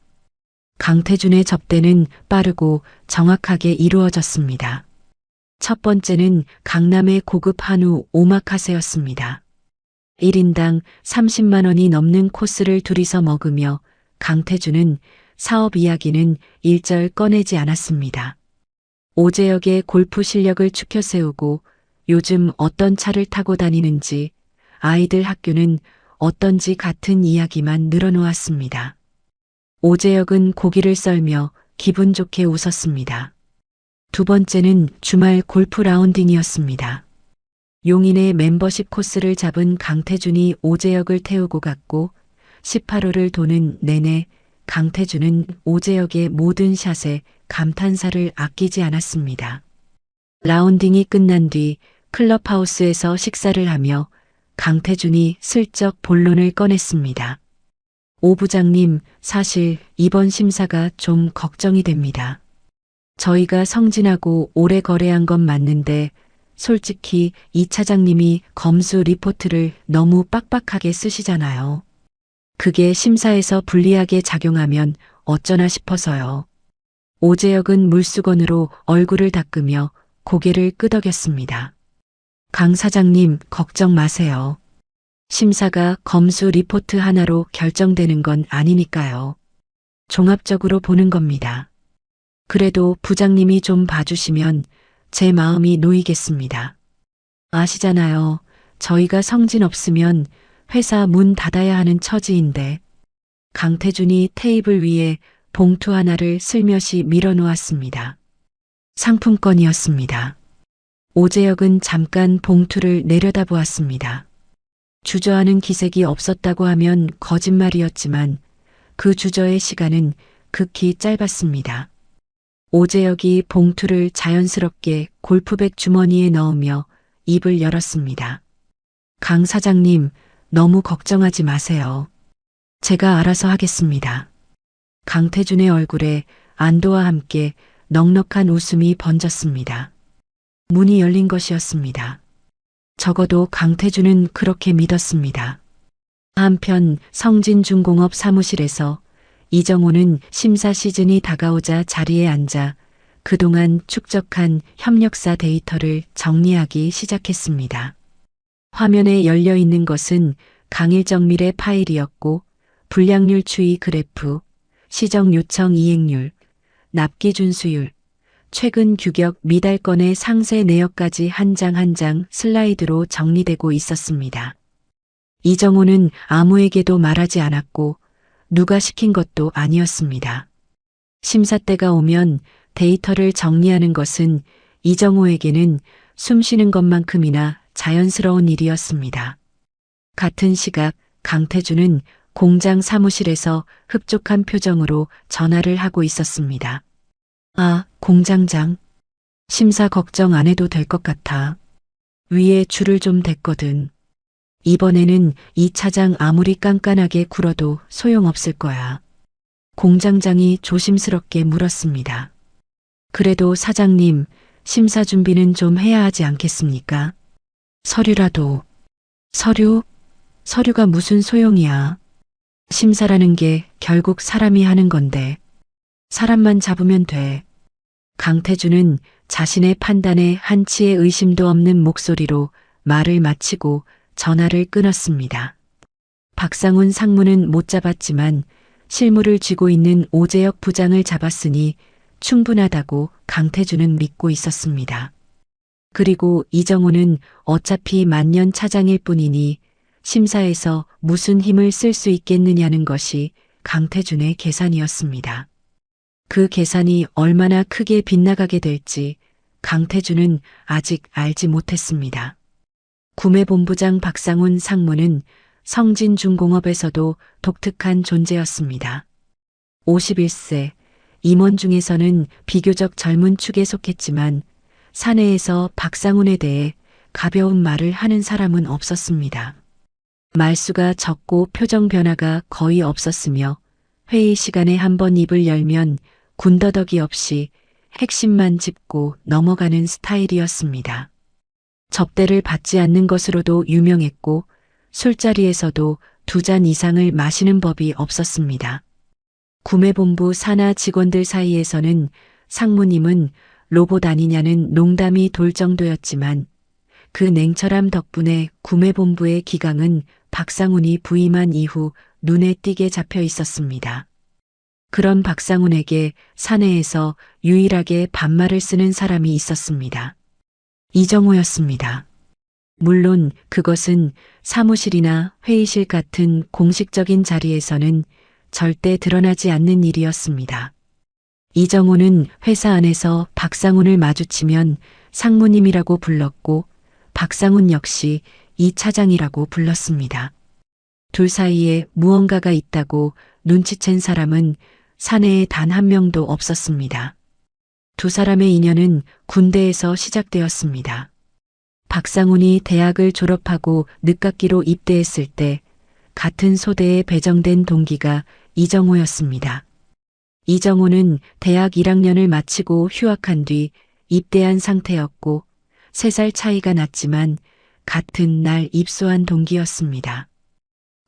강태준의 접대는 빠르고 정확하게 이루어졌습니다. 첫 번째는 강남의 고급 한우 오마카세였습니다. 1인당 30만 원이 넘는 코스를 둘이서 먹으며 강태준은 사업 이야기는 일절 꺼내지 않았습니다. 오재혁의 골프 실력을 추켜 세우고 요즘 어떤 차를 타고 다니는지, 아이들 학교는 어떤지 같은 이야기만 늘어놓았습니다. 오재혁은 고기를 썰며 기분 좋게 웃었습니다. 두 번째는 주말 골프 라운딩이었습니다. 용인의 멤버십 코스를 잡은 강태준이 오재혁을 태우고 갔고 18호를 도는 내내 강태준은 오재혁의 모든 샷에 감탄사를 아끼지 않았습니다. 라운딩이 끝난 뒤 클럽하우스에서 식사를 하며 강태준이 슬쩍 본론을 꺼냈습니다. 오 부장님, 사실 이번 심사가 좀 걱정이 됩니다. 저희가 성진하고 오래 거래한 건 맞는데 솔직히 이 차장님이 검수 리포트를 너무 빡빡하게 쓰시잖아요. 그게 심사에서 불리하게 작용하면 어쩌나 싶어서요. 오재혁은 물수건으로 얼굴을 닦으며 고개를 끄덕였습니다. 강 사장님, 걱정 마세요. 심사가 검수 리포트 하나로 결정되는 건 아니니까요. 종합적으로 보는 겁니다. 그래도 부장님이 좀 봐주시면 제 마음이 놓이겠습니다. 아시잖아요. 저희가 성진 없으면 회사 문 닫아야 하는 처지인데. 강태준이 테이블 위에 봉투 하나를 슬며시 밀어놓았습니다. 상품권이었습니다. 오재혁은 잠깐 봉투를 내려다보았습니다. 주저하는 기색이 없었다고 하면 거짓말이었지만 그 주저의 시간은 극히 짧았습니다. 오재혁이 봉투를 자연스럽게 골프백 주머니에 넣으며 입을 열었습니다. 강 사장님, 너무 걱정하지 마세요. 제가 알아서 하겠습니다. 강태준의 얼굴에 안도와 함께 넉넉한 웃음이 번졌습니다. 문이 열린 것이었습니다. 적어도 강태준은 그렇게 믿었습니다. 한편 성진중공업 사무실에서 이정호는 심사 시즌이 다가오자 자리에 앉아 그동안 축적한 협력사 데이터를 정리하기 시작했습니다. 화면에 열려 있는 것은 강일정밀의 파일이었고 불량률 추이 그래프, 시정 요청 이행률, 납기 준수율, 최근 규격 미달건의 상세 내역까지 한 장 한 장 슬라이드로 정리되고 있었습니다. 이정호는 아무에게도 말하지 않았고 누가 시킨 것도 아니었습니다. 심사 때가 오면 데이터를 정리하는 것은 이정호에게는 숨 쉬는 것만큼이나 자연스러운 일이었습니다. 같은 시각 강태준은 공장 사무실에서 흡족한 표정으로 전화를 하고 있었습니다. 아, 공장장. 심사 걱정 안 해도 될 것 같아. 위에 줄을 좀 댔거든. 이번에는 이 차장 아무리 깐깐하게 굴어도 소용없을 거야. 공장장이 조심스럽게 물었습니다. 그래도 사장님, 심사 준비는 좀 해야 하지 않겠습니까? 서류라도. 서류? 서류가 무슨 소용이야. 심사라는 게 결국 사람이 하는 건데. 사람만 잡으면 돼. 강태준은 자신의 판단에 한치의 의심도 없는 목소리로 말을 마치고 전화를 끊었습니다. 박상훈 상무는 못 잡았지만 실무를 쥐고 있는 오재혁 부장을 잡았으니 충분하다고 강태준은 믿고 있었습니다. 그리고 이정호는 어차피 만년 차장일 뿐이니 심사에서 무슨 힘을 쓸 수 있겠느냐는 것이 강태준의 계산이었습니다. 그 계산이 얼마나 크게 빗나가게 될지 강태준은 아직 알지 못했습니다. 구매본부장 박상훈 상무는 성진중공업에서도 독특한 존재였습니다. 51세, 임원 중에서는 비교적 젊은 축에 속했지만 사내에서 박상훈에 대해 가벼운 말을 하는 사람은 없었습니다. 말수가 적고 표정 변화가 거의 없었으며 회의 시간에 한 번 입을 열면 군더더기 없이 핵심만 짚고 넘어가는 스타일이었습니다. 접대를 받지 않는 것으로도 유명했고 술자리에서도 2잔 이상을 마시는 법이 없었습니다. 구매본부 산하 직원들 사이에서는 상무님은 로봇 아니냐는 농담이 돌 정도였지만 그 냉철함 덕분에 구매본부의 기강은 박상훈이 부임한 이후 눈에 띄게 잡혀 있었습니다. 그런 박상훈에게 사내에서 유일하게 반말을 쓰는 사람이 있었습니다. 이정호였습니다. 물론 그것은 사무실이나 회의실 같은 공식적인 자리에서는 절대 드러나지 않는 일이었습니다. 이정호는 회사 안에서 박상훈을 마주치면 상무님이라고 불렀고 박상훈 역시 이 차장이라고 불렀습니다. 둘 사이에 무언가가 있다고 눈치챈 사람은 사내에 단 한 명도 없었습니다. 두 사람의 인연은 군대에서 시작되었습니다. 박상훈이 대학을 졸업하고 늦깎이로 입대했을 때 같은 소대에 배정된 동기가 이정호였습니다. 이정호는 대학 1학년을 마치고 휴학한 뒤 입대한 상태였고 3살 차이가 났지만 같은 날 입소한 동기였습니다.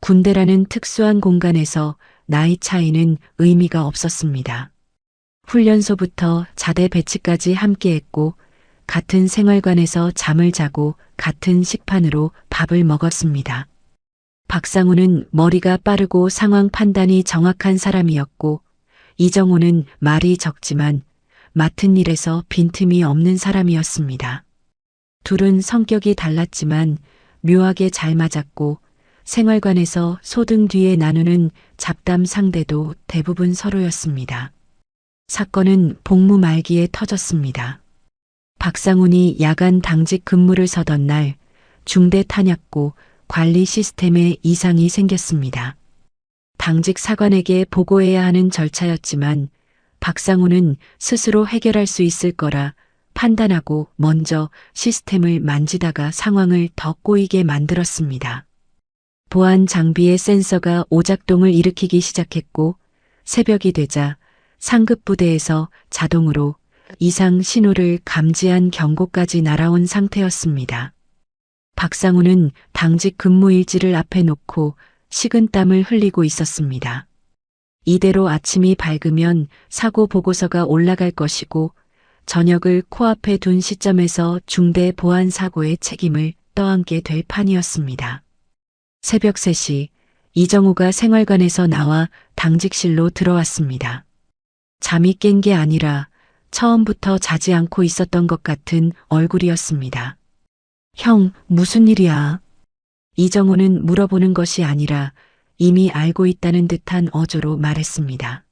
군대라는 특수한 공간에서 나이 차이는 의미가 없었습니다. 훈련소부터 자대 배치까지 함께했고 같은 생활관에서 잠을 자고 같은 식판으로 밥을 먹었습니다. 박상훈은 머리가 빠르고 상황 판단이 정확한 사람이었고 이정호는 말이 적지만 맡은 일에서 빈틈이 없는 사람이었습니다. 둘은 성격이 달랐지만 묘하게 잘 맞았고 생활관에서 소등 뒤에 나누는 잡담 상대도 대부분 서로였습니다. 사건은 복무 말기에 터졌습니다. 박상훈이 야간 당직 근무를 서던 날 중대 탄약고 관리 시스템에 이상이 생겼습니다. 당직 사관에게 보고해야 하는 절차였지만 박상훈은 스스로 해결할 수 있을 거라 판단하고 먼저 시스템을 만지다가 상황을 더 꼬이게 만들었습니다. 보안 장비의 센서가 오작동을 일으키기 시작했고 새벽이 되자 상급 부대에서 자동으로 이상 신호를 감지한 경고까지 날아온 상태였습니다. 박상훈은 당직 근무 일지를 앞에 놓고 식은땀을 흘리고 있었습니다. 이대로 아침이 밝으면 사고 보고서가 올라갈 것이고 저녁을 코앞에 둔 시점에서 중대 보안 사고의 책임을 떠안게 될 판이었습니다. 새벽 3시 이정호가 생활관에서 나와 당직실로 들어왔습니다. 잠이 깬 게 아니라 처음부터 자지 않고 있었던 것 같은 얼굴이었습니다. 형, 무슨 일이야? 이정호는 물어보는 것이 아니라 이미 알고 있다는 듯한 어조로 말했습니다.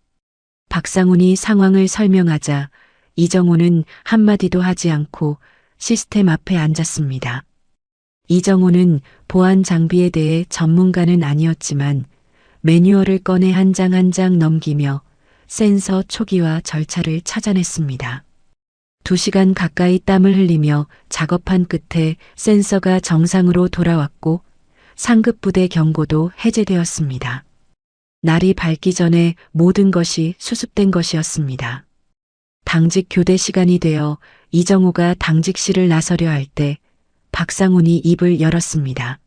박상훈이 상황을 설명하자 이정호는 한마디도 하지 않고 시스템 앞에 앉았습니다. 이정호는 보안 장비에 대해 전문가는 아니었지만 매뉴얼을 꺼내 한 장 한 장 넘기며 센서 초기화 절차를 찾아냈습니다. 2시간 가까이 땀을 흘리며 작업한 끝에 센서가 정상으로 돌아왔고 상급 부대 경고도 해제되었습니다. 날이 밝기 전에 모든 것이 수습된 것이었습니다. 당직 교대 시간이 되어 이정호가 당직실을 나서려 할 때 박상훈이 입을 열었습니다.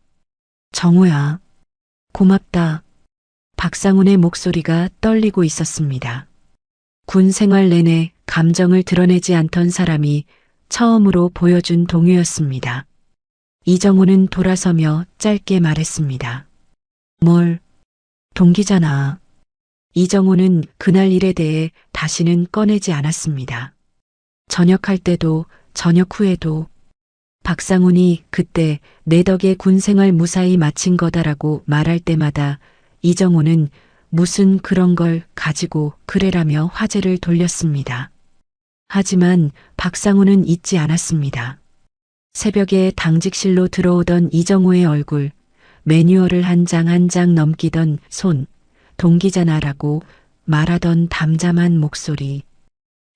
정호야, 고맙다. 박상훈의 목소리가 떨리고 있었습니다. 군 생활 내내 감정을 드러내지 않던 사람이 처음으로 보여준 동요였습니다. 이정호는 돌아서며 짧게 말했습니다. 뭘? 동기잖아. 이정호는 그날 일에 대해 다시는 꺼내지 않았습니다. 전역할 때도 전역 후에도 박상훈이 그때 내 덕에 군 생활 무사히 마친 거다라고 말할 때마다 이정호는 무슨 그런 걸 가지고 그래라며 화제를 돌렸습니다. 하지만 박상훈은 잊지 않았습니다. 새벽에 당직실로 들어오던 이정호의 얼굴, 매뉴얼을 한 장 한 장 넘기던 손, 동기잖아라고 말하던 담담한 목소리.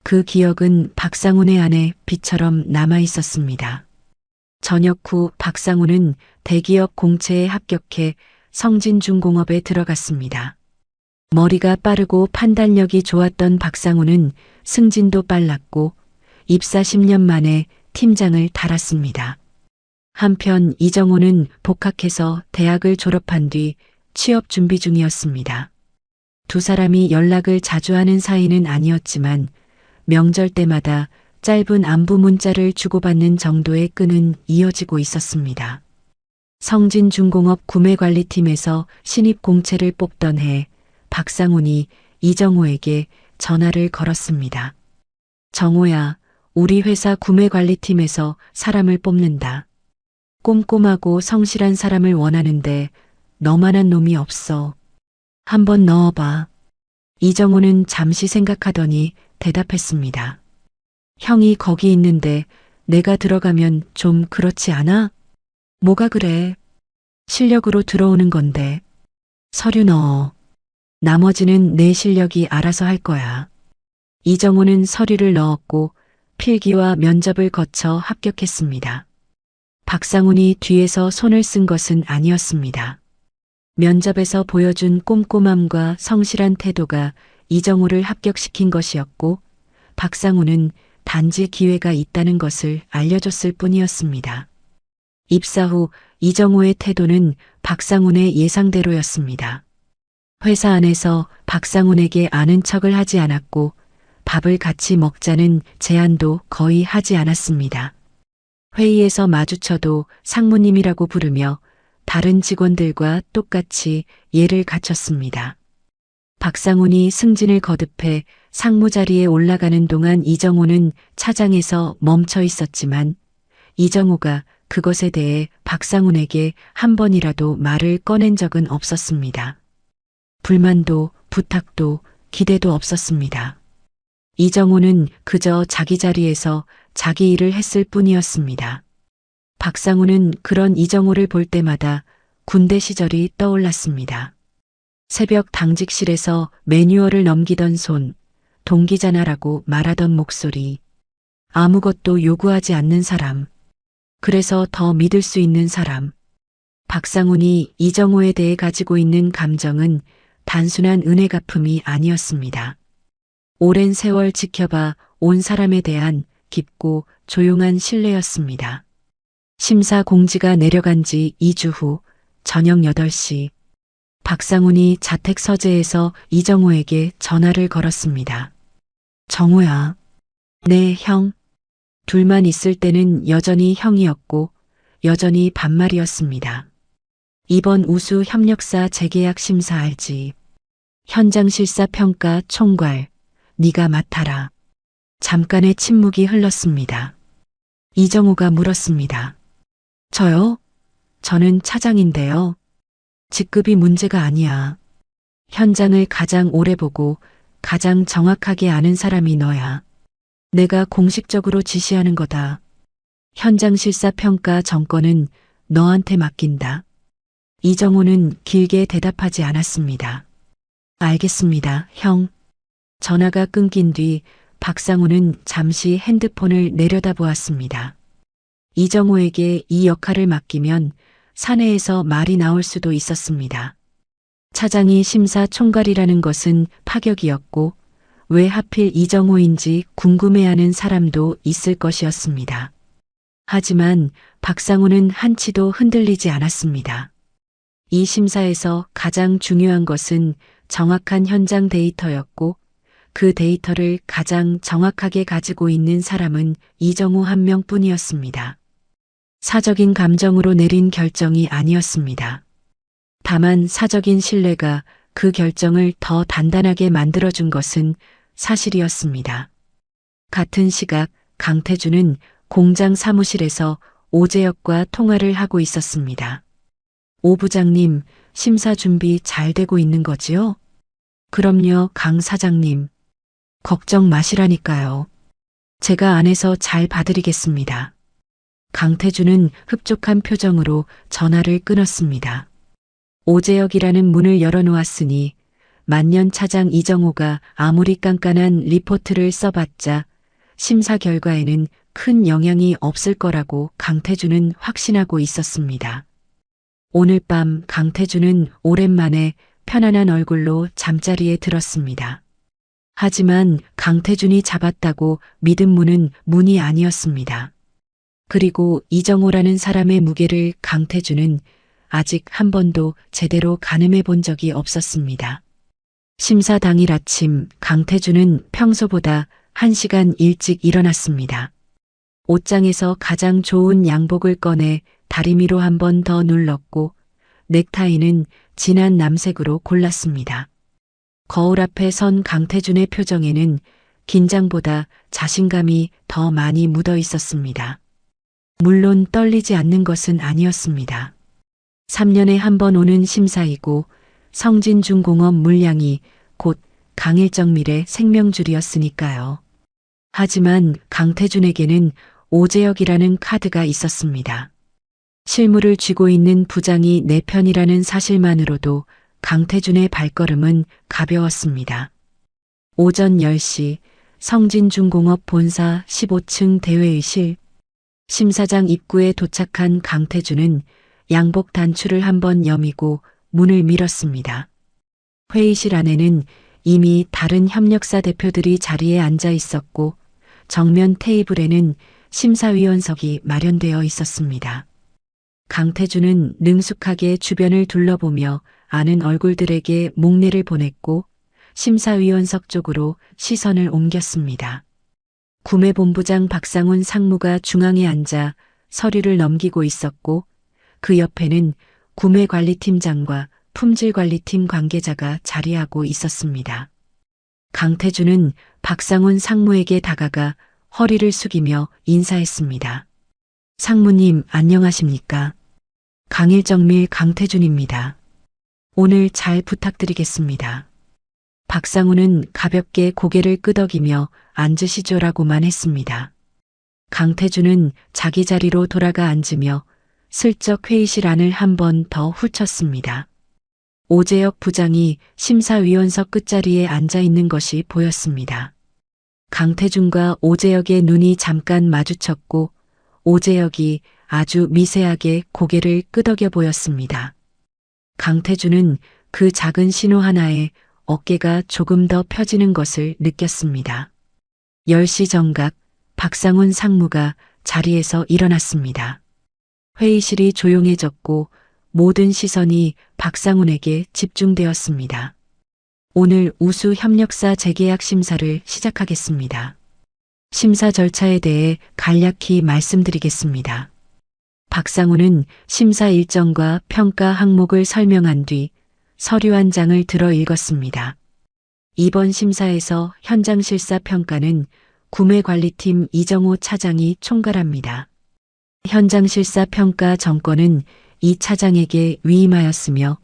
그 기억은 박상훈의 안에 빛처럼 남아 있었습니다. 전역 후 박상훈은 대기업 공채에 합격해 성진중공업에 들어갔습니다. 머리가 빠르고 판단력이 좋았던 박상훈은 승진도 빨랐고 입사 10년 만에 팀장을 달았습니다. 한편 이정호는 복학해서 대학을 졸업한 뒤 취업 준비 중이었습니다. 두 사람이 연락을 자주 하는 사이는 아니었지만 명절 때마다 짧은 안부 문자를 주고받는 정도의 끈은 이어지고 있었습니다. 성진중공업 구매관리팀에서 신입 공채를 뽑던 해 박상훈이 이정호에게 전화를 걸었습니다. 정호야, 우리 회사 구매관리팀에서 사람을 뽑는다. 꼼꼼하고 성실한 사람을 원하는데 너만한 놈이 없어. 한번 넣어봐. 이정호는 잠시 생각하더니 대답했습니다. 형이 거기 있는데 내가 들어가면 좀 그렇지 않아? 뭐가 그래? 실력으로 들어오는 건데. 서류 넣어. 나머지는 내 실력이 알아서 할 거야. 이정호는 서류를 넣었고 필기와 면접을 거쳐 합격했습니다. 박상훈이 뒤에서 손을 쓴 것은 아니었습니다. 면접에서 보여준 꼼꼼함과 성실한 태도가 이정호를 합격시킨 것이었고 박상훈은 단지 기회가 있다는 것을 알려줬을 뿐이었습니다. 입사 후 이정호의 태도는 박상훈의 예상대로였습니다. 회사 안에서 박상훈에게 아는 척을 하지 않았고 밥을 같이 먹자는 제안도 거의 하지 않았습니다. 회의에서 마주쳐도 상무님이라고 부르며 다른 직원들과 똑같이 예를 갖췄습니다. 박상훈이 승진을 거듭해 상무 자리에 올라가는 동안 이정호는 차장에서 멈춰 있었지만 이정호가 그것에 대해 박상훈에게 한 번이라도 말을 꺼낸 적은 없었습니다. 불만도 부탁도 기대도 없었습니다. 이정호는 그저 자기 자리에서 자기 일을 했을 뿐이었습니다. 박상훈은 그런 이정호를 볼 때마다 군대 시절이 떠올랐습니다. 새벽 당직실에서 매뉴얼을 넘기던 손, 동기잖아라고 말하던 목소리, 아무것도 요구하지 않는 사람, 그래서 더 믿을 수 있는 사람. 박상훈이 이정호에 대해 가지고 있는 감정은 단순한 은혜 갚음이 아니었습니다. 오랜 세월 지켜봐 온 사람에 대한 깊고 조용한 신뢰였습니다. 심사 공지가 내려간 지 2주 후 저녁 8시 박상훈이 자택 서재에서 이정호에게 전화를 걸었습니다. 정호야. 네, 형. 둘만 있을 때는 여전히 형이었고 여전히 반말이었습니다. 이번 우수 협력사 재계약 심사 알지? 현장 실사 평가 총괄. 네가 맡아라. 잠깐의 침묵이 흘렀습니다. 이정호가 물었습니다. 저요? 저는 차장인데요. 직급이 문제가 아니야. 현장을 가장 오래 보고 가장 정확하게 아는 사람이 너야. 내가 공식적으로 지시하는 거다. 현장 실사 평가 정권은 너한테 맡긴다. 이정호는 길게 대답하지 않았습니다. 알겠습니다, 형. 전화가 끊긴 뒤 박상훈은 잠시 핸드폰을 내려다보았습니다. 이정호에게 이 역할을 맡기면 사내에서 말이 나올 수도 있었습니다. 차장이 심사 총괄이라는 것은 파격이었고 왜 하필 이정호인지 궁금해하는 사람도 있을 것이었습니다. 하지만 박상훈은 한치도 흔들리지 않았습니다. 이 심사에서 가장 중요한 것은 정확한 현장 데이터였고 그 데이터를 가장 정확하게 가지고 있는 사람은 이정호 한 명뿐이었습니다. 사적인 감정으로 내린 결정이 아니었습니다. 다만 사적인 신뢰가 그 결정을 더 단단하게 만들어준 것은 사실이었습니다. 같은 시각 강태준은 공장 사무실에서 오재혁과 통화를 하고 있었습니다. 오 부장님, 심사 준비 잘 되고 있는 거지요? 그럼요, 강 사장님. 걱정 마시라니까요. 제가 안에서 잘 봐드리겠습니다. 강태준은 흡족한 표정으로 전화를 끊었습니다. 오재혁이라는 문을 열어놓았으니 만년 차장 이정호가 아무리 깐깐한 리포트를 써봤자 심사 결과에는 큰 영향이 없을 거라고 강태준은 확신하고 있었습니다. 오늘 밤 강태준은 오랜만에 편안한 얼굴로 잠자리에 들었습니다. 하지만 강태준이 잡았다고 믿은 문은 문이 아니었습니다. 그리고 이정호라는 사람의 무게를 강태준은 아직 한 번도 제대로 가늠해 본 적이 없었습니다. 심사 당일 아침 강태준은 평소보다 1시간 일찍 일어났습니다. 옷장에서 가장 좋은 양복을 꺼내 다리미로 한 번 더 눌렀고 넥타이는 진한 남색으로 골랐습니다. 거울 앞에 선 강태준의 표정에는 긴장보다 자신감이 더 많이 묻어 있었습니다. 물론 떨리지 않는 것은 아니었습니다. 3년에 한 번 오는 심사이고 성진중공업 물량이 곧 강일정밀의 생명줄이었으니까요. 하지만 강태준에게는 오재혁이라는 카드가 있었습니다. 실무를 쥐고 있는 부장이 내 편이라는 사실만으로도 강태준의 발걸음은 가벼웠습니다. 오전 10시 성진중공업 본사 15층 대회의실 심사장 입구에 도착한 강태준은 양복 단추를 한번 여미고 문을 밀었습니다. 회의실 안에는 이미 다른 협력사 대표들이 자리에 앉아 있었고 정면 테이블에는 심사위원석이 마련되어 있었습니다. 강태준은 능숙하게 주변을 둘러보며 아는 얼굴들에게 목례를 보냈고 심사위원석 쪽으로 시선을 옮겼습니다. 구매본부장 박상훈 상무가 중앙에 앉아 서류를 넘기고 있었고 그 옆에는 구매관리팀장과 품질관리팀 관계자가 자리하고 있었습니다. 강태준은 박상훈 상무에게 다가가 허리를 숙이며 인사했습니다. 상무님 안녕하십니까? 강일정밀 강태준입니다. 오늘 잘 부탁드리겠습니다. 박상훈은 가볍게 고개를 끄덕이며 앉으시죠라고만 했습니다. 강태준은 자기 자리로 돌아가 앉으며 슬쩍 회의실 안을 한 번 더 훑었습니다. 오재혁 부장이 심사위원석 끝자리에 앉아 있는 것이 보였습니다. 강태준과 오재혁의 눈이 잠깐 마주쳤고 오재혁이 아주 미세하게 고개를 끄덕여 보였습니다. 강태준은 그 작은 신호 하나에 어깨가 조금 더 펴지는 것을 느꼈습니다. 10시 정각 박상훈 상무가 자리에서 일어났습니다. 회의실이 조용해졌고 모든 시선이 박상훈에게 집중되었습니다. 오늘 우수 협력사 재계약 심사를 시작하겠습니다. 심사 절차에 대해 간략히 말씀드리겠습니다. 박상훈은 심사 일정과 평가 항목을 설명한 뒤 서류 한 장을 들어 읽었습니다. 이번 심사에서 현장 실사 평가는 구매관리팀 이정호 차장이 총괄합니다. 현장 실사 평가 정권은 이 차장에게 위임하였으며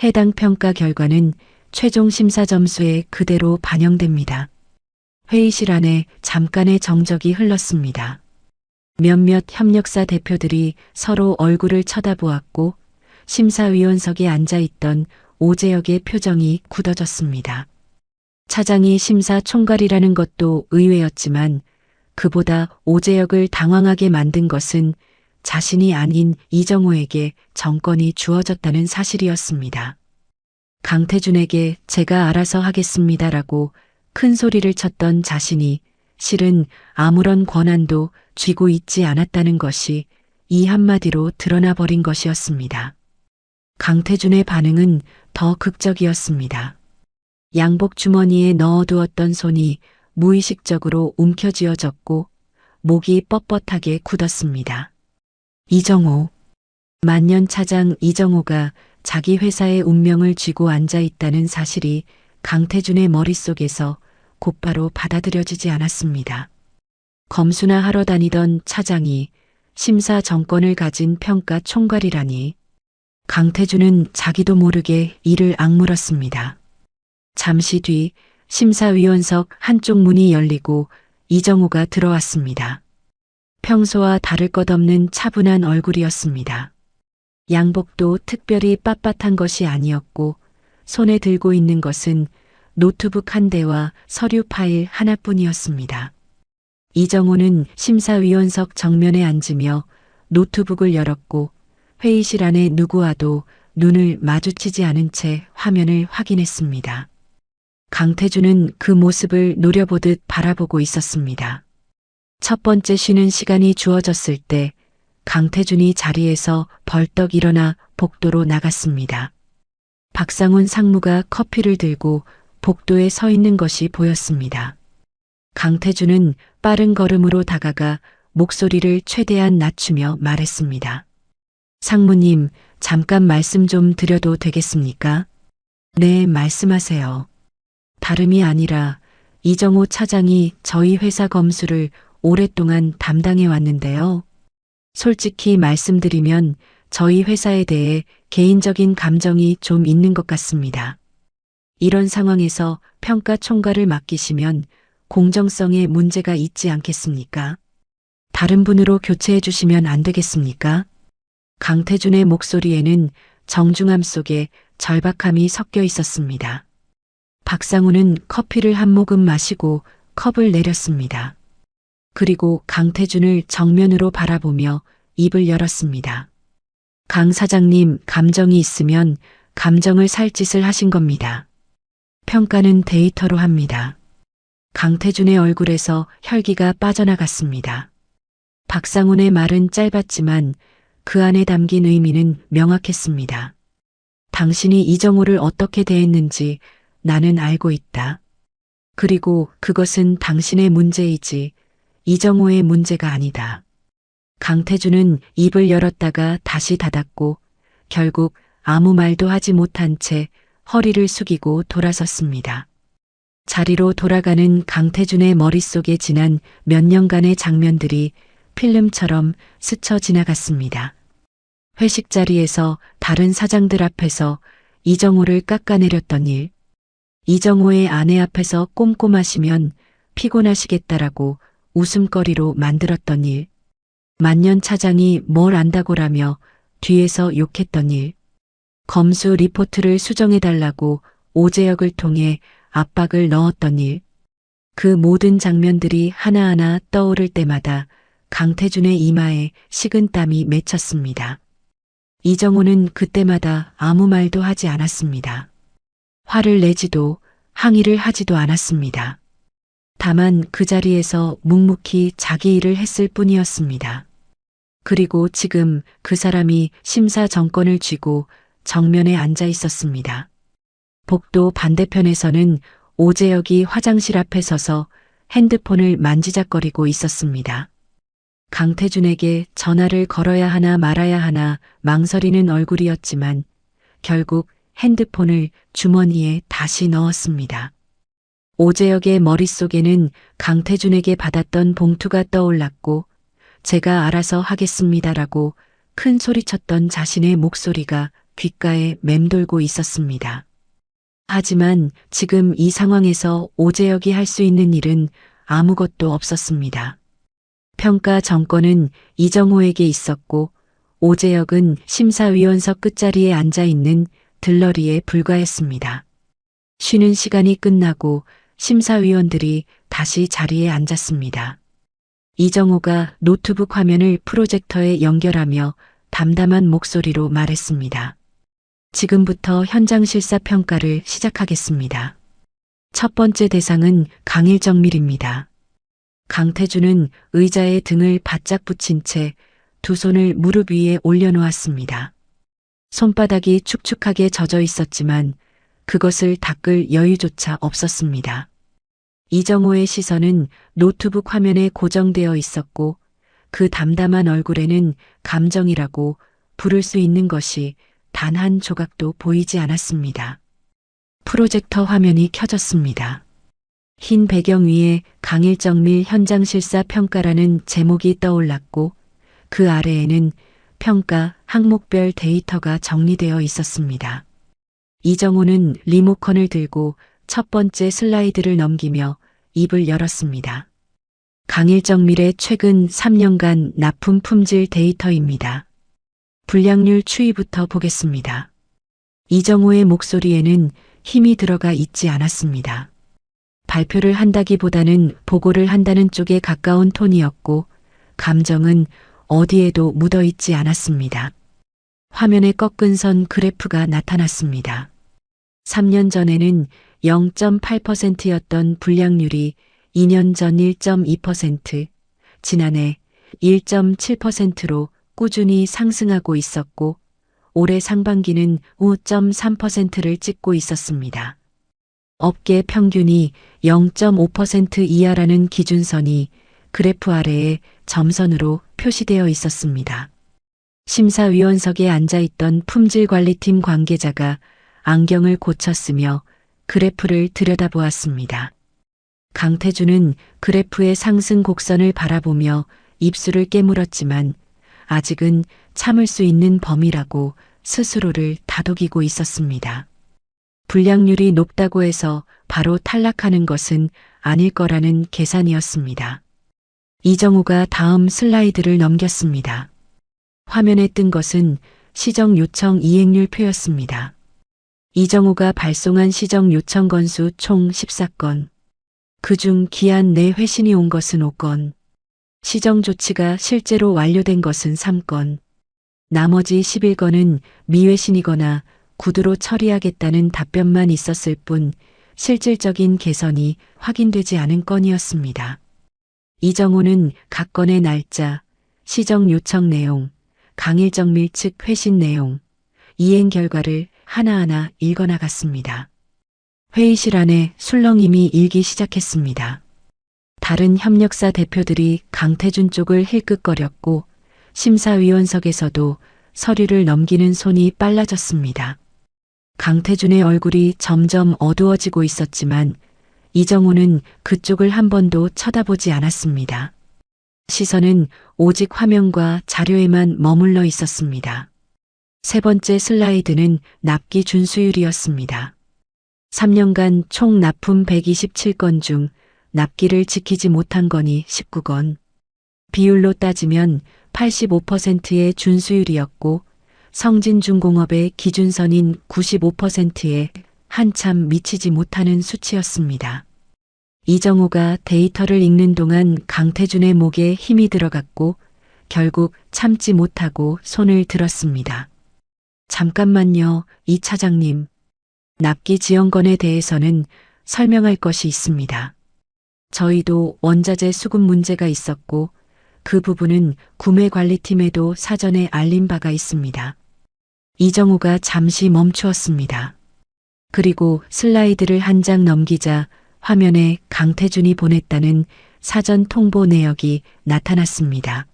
해당 평가 결과는 최종 심사 점수에 그대로 반영됩니다. 회의실 안에 잠깐의 정적이 흘렀습니다. 몇몇 협력사 대표들이 서로 얼굴을 쳐다보았고 심사위원석에 앉아있던 오재혁의 표정이 굳어졌습니다. 차장이 심사 총괄이라는 것도 의외였지만 그보다 오재혁을 당황하게 만든 것은 자신이 아닌 이정호에게 정권이 주어졌다는 사실이었습니다. 강태준에게 제가 알아서 하겠습니다라고 큰 소리를 쳤던 자신이 실은 아무런 권한도 쥐고 있지 않았다는 것이 이 한마디로 드러나 버린 것이었습니다. 강태준의 반응은 더 극적이었습니다. 양복 주머니에 넣어두었던 손이 무의식적으로 움켜쥐어졌고 목이 뻣뻣하게 굳었습니다. 이정호. 만년 차장 이정호가 자기 회사의 운명을 쥐고 앉아 있다는 사실이 강태준의 머릿속에서 곧바로 받아들여지지 않았습니다. 검수나 하러 다니던 차장이 심사 정권을 가진 평가 총괄이라니. 강태준은 자기도 모르게 이를 악물었습니다. 잠시 뒤 심사위원석 한쪽 문이 열리고 이정호가 들어왔습니다. 평소와 다를 것 없는 차분한 얼굴이었습니다. 양복도 특별히 빳빳한 것이 아니었고 손에 들고 있는 것은 노트북 한 대와 서류 파일 하나뿐이었습니다. 이정호는 심사위원석 정면에 앉으며 노트북을 열었고 회의실 안에 누구와도 눈을 마주치지 않은 채 화면을 확인했습니다. 강태준은 그 모습을 노려보듯 바라보고 있었습니다. 첫 번째 쉬는 시간이 주어졌을 때 강태준이 자리에서 벌떡 일어나 복도로 나갔습니다. 박상훈 상무가 커피를 들고 복도에 서 있는 것이 보였습니다. 강태준은 빠른 걸음으로 다가가 목소리를 최대한 낮추며 말했습니다. 상무님, 잠깐 말씀 좀 드려도 되겠습니까? 네, 말씀하세요. 다름이 아니라 이정호 차장이 저희 회사 검수를 오랫동안 담당해 왔는데요. 솔직히 말씀드리면 저희 회사에 대해 개인적인 감정이 좀 있는 것 같습니다. 이런 상황에서 평가 총괄을 맡기시면 공정성에 문제가 있지 않겠습니까? 다른 분으로 교체해 주시면 안 되겠습니까? 강태준의 목소리에는 정중함 속에 절박함이 섞여 있었습니다. 박상우는 커피를 한 모금 마시고 컵을 내렸습니다. 그리고 강태준을 정면으로 바라보며 입을 열었습니다. 강 사장님, 감정이 있으면 감정을 살 짓을 하신 겁니다. 평가는 데이터로 합니다. 강태준의 얼굴에서 혈기가 빠져나갔습니다. 박상훈의 말은 짧았지만 그 안에 담긴 의미는 명확했습니다. 당신이 이정호를 어떻게 대했는지 나는 알고 있다. 그리고 그것은 당신의 문제이지 이정호의 문제가 아니다. 강태준은 입을 열었다가 다시 닫았고 결국 아무 말도 하지 못한 채 허리를 숙이고 돌아섰습니다. 자리로 돌아가는 강태준의 머릿속에 지난 몇 년간의 장면들이 필름처럼 스쳐 지나갔습니다. 회식 자리에서 다른 사장들 앞에서 이정호를 깎아내렸던 일, 이정호의 아내 앞에서 꼼꼼하시면 피곤하시겠다라고 웃음거리로 만들었던 일, 만년 차장이 뭘 안다고라며 뒤에서 욕했던 일, 검수 리포트를 수정해달라고 오재혁을 통해 압박을 넣었던 일, 그 모든 장면들이 하나하나 떠오를 때마다 강태준의 이마에 식은땀이 맺혔습니다. 이정호는 그때마다 아무 말도 하지 않았습니다. 화를 내지도 항의를 하지도 않았습니다. 다만 그 자리에서 묵묵히 자기 일을 했을 뿐이었습니다. 그리고 지금 그 사람이 심사 정권을 쥐고 정면에 앉아 있었습니다. 복도 반대편에서는 오재혁이 화장실 앞에 서서 핸드폰을 만지작거리고 있었습니다. 강태준에게 전화를 걸어야 하나 말아야 하나 망설이는 얼굴이었지만 결국 핸드폰을 주머니에 다시 넣었습니다. 오재혁의 머릿속에는 강태준에게 받았던 봉투가 떠올랐고 제가 알아서 하겠습니다라고 큰 소리쳤던 자신의 목소리가 귓가에 맴돌고 있었습니다. 하지만 지금 이 상황에서 오재혁이 할 수 있는 일은 아무것도 없었습니다. 평가 정권은 이정호에게 있었고 오재혁은 심사위원석 끝자리에 앉아 있는 들러리에 불과했습니다. 쉬는 시간이 끝나고 심사위원들이 다시 자리에 앉았습니다. 이정호가 노트북 화면을 프로젝터에 연결하며 담담한 목소리로 말했습니다. 지금부터 현장 실사 평가를 시작하겠습니다. 첫 번째 대상은 강일정밀입니다. 강태준은 의자에 등을 바짝 붙인 채 두 손을 무릎 위에 올려놓았습니다. 손바닥이 축축하게 젖어 있었지만 그것을 닦을 여유조차 없었습니다. 이정호의 시선은 노트북 화면에 고정되어 있었고 그 담담한 얼굴에는 감정이라고 부를 수 있는 것이 단 한 조각도 보이지 않았습니다. 프로젝터 화면이 켜졌습니다. 흰 배경 위에 강일정밀 현장실사 평가라는 제목이 떠올랐고 그 아래에는 평가 항목별 데이터가 정리되어 있었습니다. 이정호는 리모컨을 들고 첫 번째 슬라이드를 넘기며 입을 열었습니다. 강일정밀의 최근 3년간 납품 품질 데이터입니다. 불량률 추이부터 보겠습니다. 이정호의 목소리에는 힘이 들어가 있지 않았습니다. 발표를 한다기보다는 보고를 한다는 쪽에 가까운 톤이었고 감정은 어디에도 묻어 있지 않았습니다. 화면에 꺾은 선 그래프가 나타났습니다. 3년 전에는 0.8%였던 불량률이 2년 전 1.2%, 지난해 1.7%로 꾸준히 상승하고 있었고 올해 상반기는 5.3%를 찍고 있었습니다. 업계 평균이 0.5% 이하라는 기준선이 그래프 아래에 점선으로 표시되어 있었습니다. 심사위원석에 앉아있던 품질관리팀 관계자가 안경을 고쳤으며 그래프를 들여다보았습니다. 강태준은 그래프의 상승 곡선을 바라보며 입술을 깨물었지만 아직은 참을 수 있는 범위라고 스스로를 다독이고 있었습니다. 불량률이 높다고 해서 바로 탈락하는 것은 아닐 거라는 계산이었습니다. 이정호가 다음 슬라이드를 넘겼습니다. 화면에 뜬 것은 시정 요청 이행률 표였습니다. 이정호가 발송한 시정 요청 건수 총 14건. 그중 기한 내 회신이 온 것은 5건. 시정 조치가 실제로 완료된 것은 3건. 나머지 11건은 미회신이거나 구두로 처리하겠다는 답변만 있었을 뿐 실질적인 개선이 확인되지 않은 건이었습니다. 이정호는 각 건의 날짜, 시정 요청 내용, 강일정밀 측 회신 내용, 이행 결과를 하나하나 읽어나갔습니다. 회의실 안에 술렁임이 일기 시작했습니다. 다른 협력사 대표들이 강태준 쪽을 힐끗거렸고 심사위원석에서도 서류를 넘기는 손이 빨라졌습니다. 강태준의 얼굴이 점점 어두워지고 있었지만 이정호는 그쪽을 한 번도 쳐다보지 않았습니다. 시선은 오직 화면과 자료에만 머물러 있었습니다. 세 번째 슬라이드는 납기 준수율이었습니다. 3년간 총 납품 127건 중 납기를 지키지 못한 건이 19건. 비율로 따지면 85%의 준수율이었고 성진중공업의 기준선인 95%에 한참 미치지 못하는 수치였습니다. 이정호가 데이터를 읽는 동안 강태준의 목에 힘이 들어갔고 결국 참지 못하고 손을 들었습니다. 잠깐만요, 이 차장님. 납기 지연건에 대해서는 설명할 것이 있습니다. 저희도 원자재 수급 문제가 있었고 그 부분은 구매관리팀에도 사전에 알린 바가 있습니다. 이정호가 잠시 멈추었습니다. 그리고 슬라이드를 한 장 넘기자 화면에 강태준이 보냈다는 사전 통보 내역이 나타났습니다.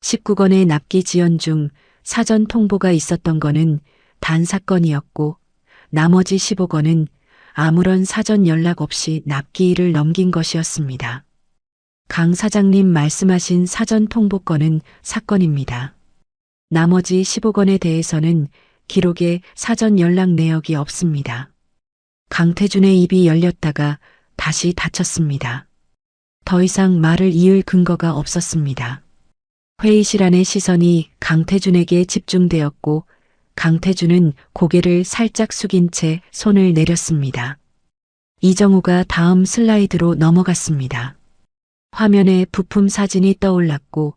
19건의 납기 지연 중 사전 통보가 있었던 것은 단 4건이었고 나머지 15건은 아무런 사전 연락 없이 납기일을 넘긴 것이었습니다. 강 사장님 말씀하신 사전 통보 건은 사건입니다. 나머지 15건에 대해서는 기록에 사전 연락 내역이 없습니다. 강태준의 입이 열렸다가 다시 닫혔습니다. 더 이상 말을 이을 근거가 없었습니다. 회의실 안의 시선이 강태준에게 집중되었고 강태준은 고개를 살짝 숙인 채 손을 내렸습니다. 이정호가 다음 슬라이드로 넘어갔습니다. 화면에 부품 사진이 떠올랐고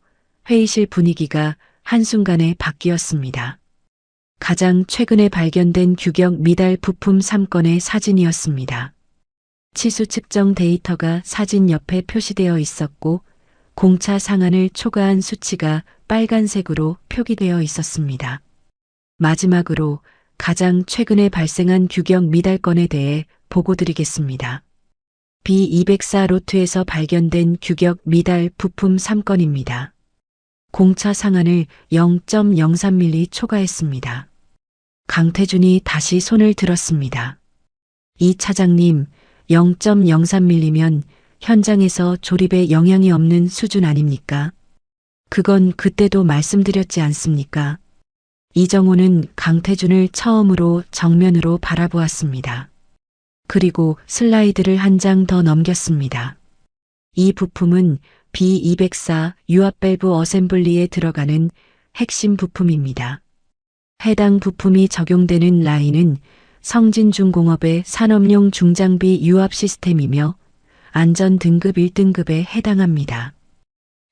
회의실 분위기가 한순간에 바뀌었습니다. 가장 최근에 발견된 규격 미달 부품 3건의 사진이었습니다. 치수 측정 데이터가 사진 옆에 표시되어 있었고 공차 상한을 초과한 수치가 빨간색으로 표기되어 있었습니다. 마지막으로 가장 최근에 발생한 규격 미달 건에 대해 보고드리겠습니다. B204 로트에서 발견된 규격 미달 부품 3건입니다. 공차 상한을 0.03mm 초과했습니다. 강태준이 다시 손을 들었습니다. 이 차장님, 0.03mm면 현장에서 조립에 영향이 없는 수준 아닙니까? 그건 그때도 말씀드렸지 않습니까? 이정호는 강태준을 처음으로 정면으로 바라보았습니다. 그리고 슬라이드를 한 장 더 넘겼습니다. 이 부품은 B204 유압 밸브 어셈블리에 들어가는 핵심 부품입니다. 해당 부품이 적용되는 라인은 성진중공업의 산업용 중장비 유압 시스템이며 안전 등급 1등급에 해당합니다.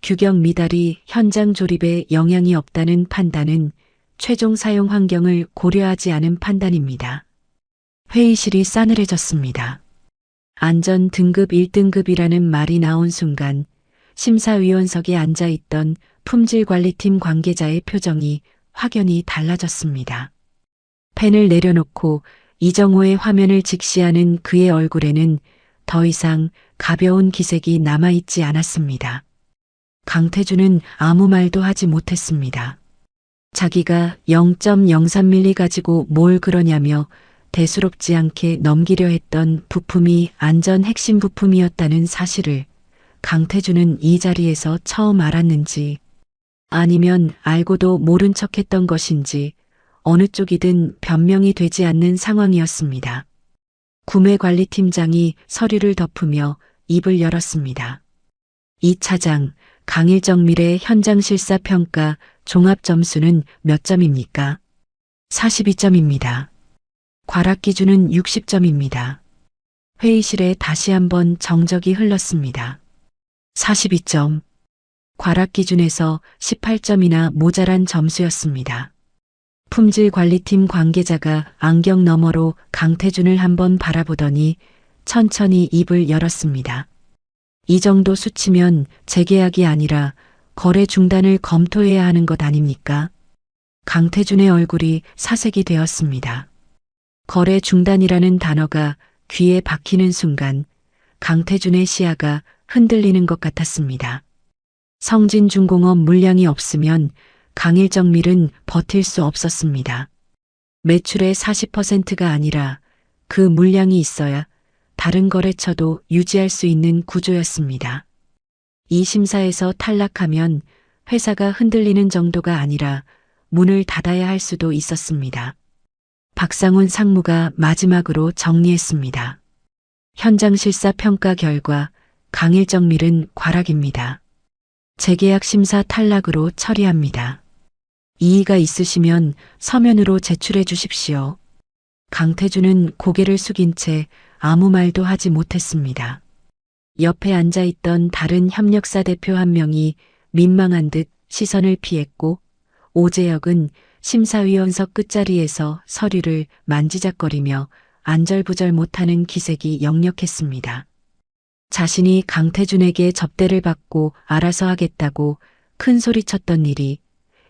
규격 미달이 현장 조립에 영향이 없다는 판단은 최종 사용 환경을 고려하지 않은 판단입니다. 회의실이 싸늘해졌습니다. 안전 등급 1등급이라는 말이 나온 순간 심사위원석에 앉아있던 품질관리팀 관계자의 표정이 확연히 달라졌습니다. 펜을 내려놓고 이정호의 화면을 직시하는 그의 얼굴에는 더 이상 가벼운 기색이 남아있지 않았습니다. 강태준은 아무 말도 하지 못했습니다. 자기가 0.03mm 가지고 뭘 그러냐며 대수롭지 않게 넘기려 했던 부품이 안전 핵심 부품이었다는 사실을 강태준은 이 자리에서 처음 알았는지 아니면 알고도 모른 척했던 것인지 어느 쪽이든 변명이 되지 않는 상황이었습니다. 구매관리팀장이 서류를 덮으며 입을 열었습니다. 이 차장, 강일정 밀의 현장 실사 평가 종합 점수는 몇 점입니까? 42점입니다. 과락 기준은 60점입니다. 회의실에 다시 한번 정적이 흘렀습니다. 42점. 과락 기준에서 18점이나 모자란 점수였습니다. 품질관리팀 관계자가 안경 너머로 강태준을 한번 바라보더니 천천히 입을 열었습니다. 이 정도 수치면 재계약이 아니라 거래 중단을 검토해야 하는 것 아닙니까? 강태준의 얼굴이 사색이 되었습니다. 거래 중단이라는 단어가 귀에 박히는 순간 강태준의 시야가 흔들리는 것 같았습니다. 성진중공업 물량이 없으면 강일정밀은 버틸 수 없었습니다. 매출의 40%가 아니라 그 물량이 있어야 다른 거래처도 유지할 수 있는 구조였습니다. 이 심사에서 탈락하면 회사가 흔들리는 정도가 아니라 문을 닫아야 할 수도 있었습니다. 박상훈 상무가 마지막으로 정리했습니다. 현장 실사 평가 결과 강일정밀은 과락입니다. 재계약 심사 탈락으로 처리합니다. 이의가 있으시면 서면으로 제출해 주십시오. 강태준은 고개를 숙인 채 아무 말도 하지 못했습니다. 옆에 앉아있던 다른 협력사 대표 한 명이 민망한 듯 시선을 피했고 오재혁은 심사위원석 끝자리에서 서류를 만지작거리며 안절부절 못하는 기색이 역력했습니다. 자신이 강태준에게 접대를 받고 알아서 하겠다고 큰 소리쳤던 일이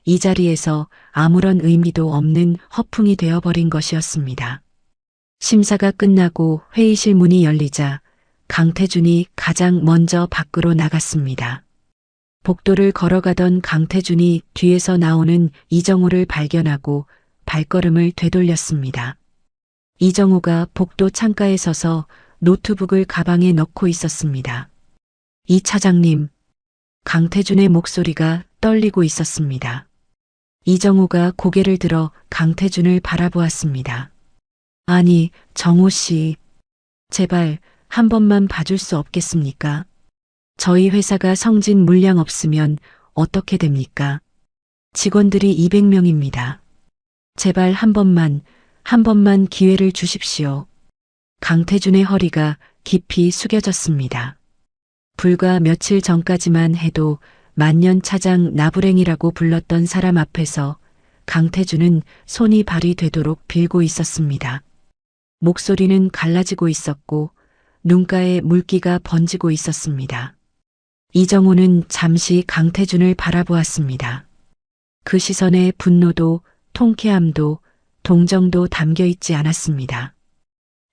이 자리에서 아무런 의미도 없는 허풍이 되어버린 것이었습니다. 심사가 끝나고 회의실 문이 열리자 강태준이 가장 먼저 밖으로 나갔습니다. 복도를 걸어가던 강태준이 뒤에서 나오는 이정호를 발견하고 발걸음을 되돌렸습니다. 이정호가 복도 창가에 서서 노트북을 가방에 넣고 있었습니다. 이 차장님, 강태준의 목소리가 떨리고 있었습니다. 이정호가 고개를 들어 강태준을 바라보았습니다. 아니, 정호 씨, 제발 한 번만 봐줄 수 없겠습니까? 저희 회사가 성진 물량 없으면 어떻게 됩니까? 직원들이 200명입니다. 제발 한 번만 기회를 주십시오. 강태준의 허리가 깊이 숙여졌습니다. 불과 며칠 전까지만 해도 만년 차장 나부랭이라고 불렀던 사람 앞에서 강태준은 손이 발이 되도록 빌고 있었습니다. 목소리는 갈라지고 있었고 눈가에 물기가 번지고 있었습니다. 이정호는 잠시 강태준을 바라보았습니다. 그 시선에 분노도 통쾌함도 동정도 담겨 있지 않았습니다.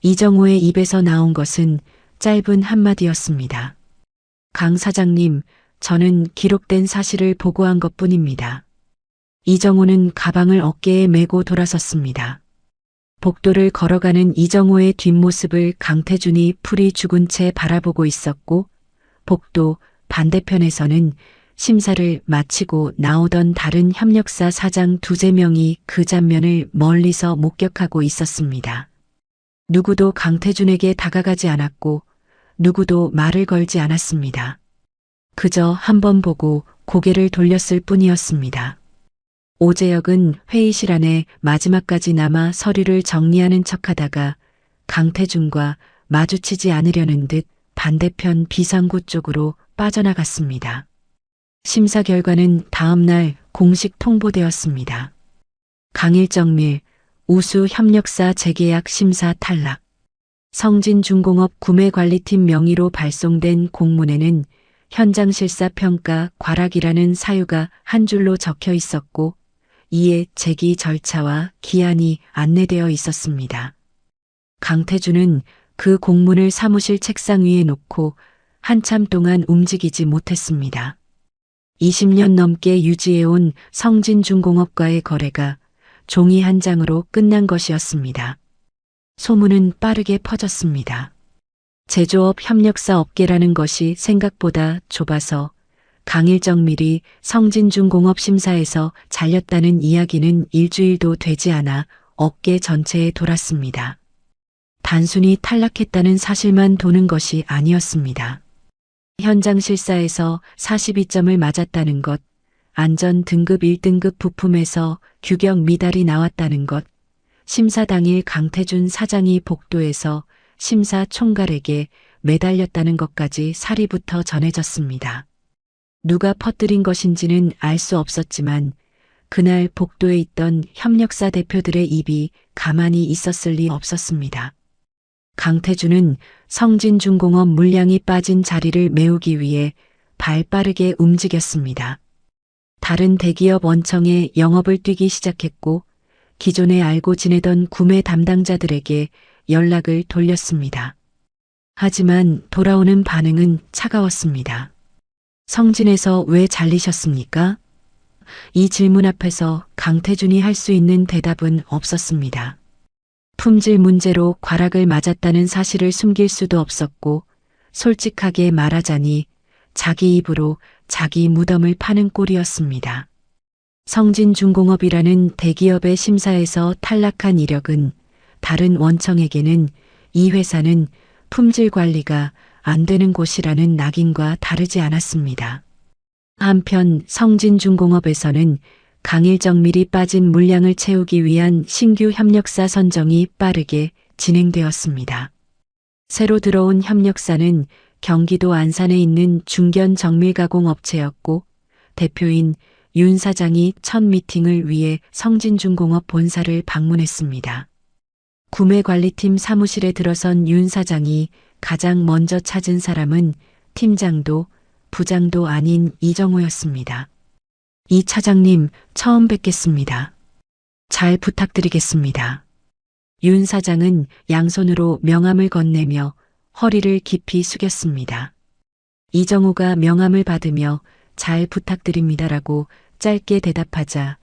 이정호의 입에서 나온 것은 짧은 한마디였습니다. 강 사장님, 저는 기록된 사실을 보고한 것뿐입니다. 이정호는 가방을 어깨에 메고 돌아섰습니다. 복도를 걸어가는 이정호의 뒷모습을 강태준이 풀이 죽은 채 바라보고 있었고, 복도 반대편에서는 심사를 마치고 나오던 다른 협력사 사장 두세 명이 그 장면을 멀리서 목격하고 있었습니다. 누구도 강태준에게 다가가지 않았고 누구도 말을 걸지 않았습니다. 그저 한 번 보고 고개를 돌렸을 뿐이었습니다. 오재혁은 회의실 안에 마지막까지 남아 서류를 정리하는 척하다가 강태준과 마주치지 않으려는 듯 반대편 비상구 쪽으로 빠져나갔습니다. 심사 결과는 다음 날 공식 통보되었습니다. 강일정밀 우수 협력사 재계약 심사 탈락. 성진중공업 구매관리팀 명의로 발송된 공문에는 현장 실사 평가 과락이라는 사유가 한 줄로 적혀 있었고, 이에 제기 절차와 기한이 안내되어 있었습니다. 강태준은 그 공문을 사무실 책상 위에 놓고 한참 동안 움직이지 못했습니다. 20년 넘게 유지해온 성진중공업과의 거래가 종이 한 장으로 끝난 것이었습니다. 소문은 빠르게 퍼졌습니다. 제조업 협력사 업계라는 것이 생각보다 좁아서 강일정밀이 성진중공업 심사에서 잘렸다는 이야기는 일주일도 되지 않아 업계 전체에 돌았습니다. 단순히 탈락했다는 사실만 도는 것이 아니었습니다. 현장 실사에서 42점을 맞았다는 것, 안전 등급 1등급 부품에서 규격 미달이 나왔다는 것, 심사 당일 강태준 사장이 복도에서 심사 총괄에게 매달렸다는 것까지 사리부터 전해졌습니다. 누가 퍼뜨린 것인지는 알 수 없었지만 그날 복도에 있던 협력사 대표들의 입이 가만히 있었을 리 없었습니다. 강태준은 성진중공업 물량이 빠진 자리를 메우기 위해 발 빠르게 움직였습니다. 다른 대기업 원청에 영업을 뛰기 시작했고, 기존에 알고 지내던 구매 담당자들에게 연락을 돌렸습니다. 하지만 돌아오는 반응은 차가웠습니다. 성진에서 왜 잘리셨습니까? 이 질문 앞에서 강태준이 할 수 있는 대답은 없었습니다. 품질 문제로 과락을 맞았다는 사실을 숨길 수도 없었고, 솔직하게 말하자니 자기 입으로 자기 무덤을 파는 꼴이었습니다. 성진중공업이라는 대기업의 심사에서 탈락한 이력은 다른 원청에게는 이 회사는 품질 관리가 안 되는 곳이라는 낙인과 다르지 않았습니다. 한편 성진중공업에서는 강일정밀이 빠진 물량을 채우기 위한 신규 협력사 선정이 빠르게 진행되었습니다. 새로 들어온 협력사는 경기도 안산에 있는 중견 정밀가공 업체였고, 대표인 윤 사장이 첫 미팅을 위해 성진중공업 본사를 방문했습니다. 구매관리팀 사무실에 들어선 윤 사장이 가장 먼저 찾은 사람은 팀장도 부장도 아닌 이정호였습니다. 이 차장님, 처음 뵙겠습니다. 잘 부탁드리겠습니다. 윤 사장은 양손으로 명함을 건네며 허리를 깊이 숙였습니다. 이정호가 명함을 받으며 잘 부탁드립니다라고 짧게 대답하자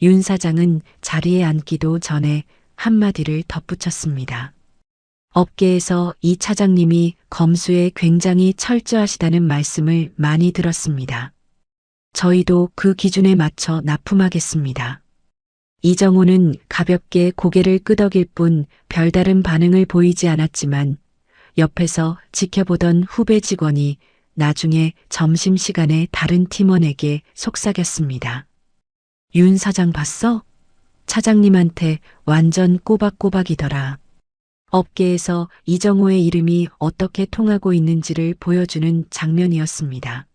윤 사장은 자리에 앉기도 전에 한마디를 덧붙였습니다. 업계에서 이 차장님이 검수에 굉장히 철저하시다는 말씀을 많이 들었습니다. 저희도 그 기준에 맞춰 납품하겠습니다. 이정호는 가볍게 고개를 끄덕일 뿐 별다른 반응을 보이지 않았지만 옆에서 지켜보던 후배 직원이 나중에 점심시간에 다른 팀원에게 속삭였습니다. 윤 사장 봤어? 차장님한테 완전 꼬박꼬박이더라. 업계에서 이정호의 이름이 어떻게 통하고 있는지를 보여주는 장면이었습니다.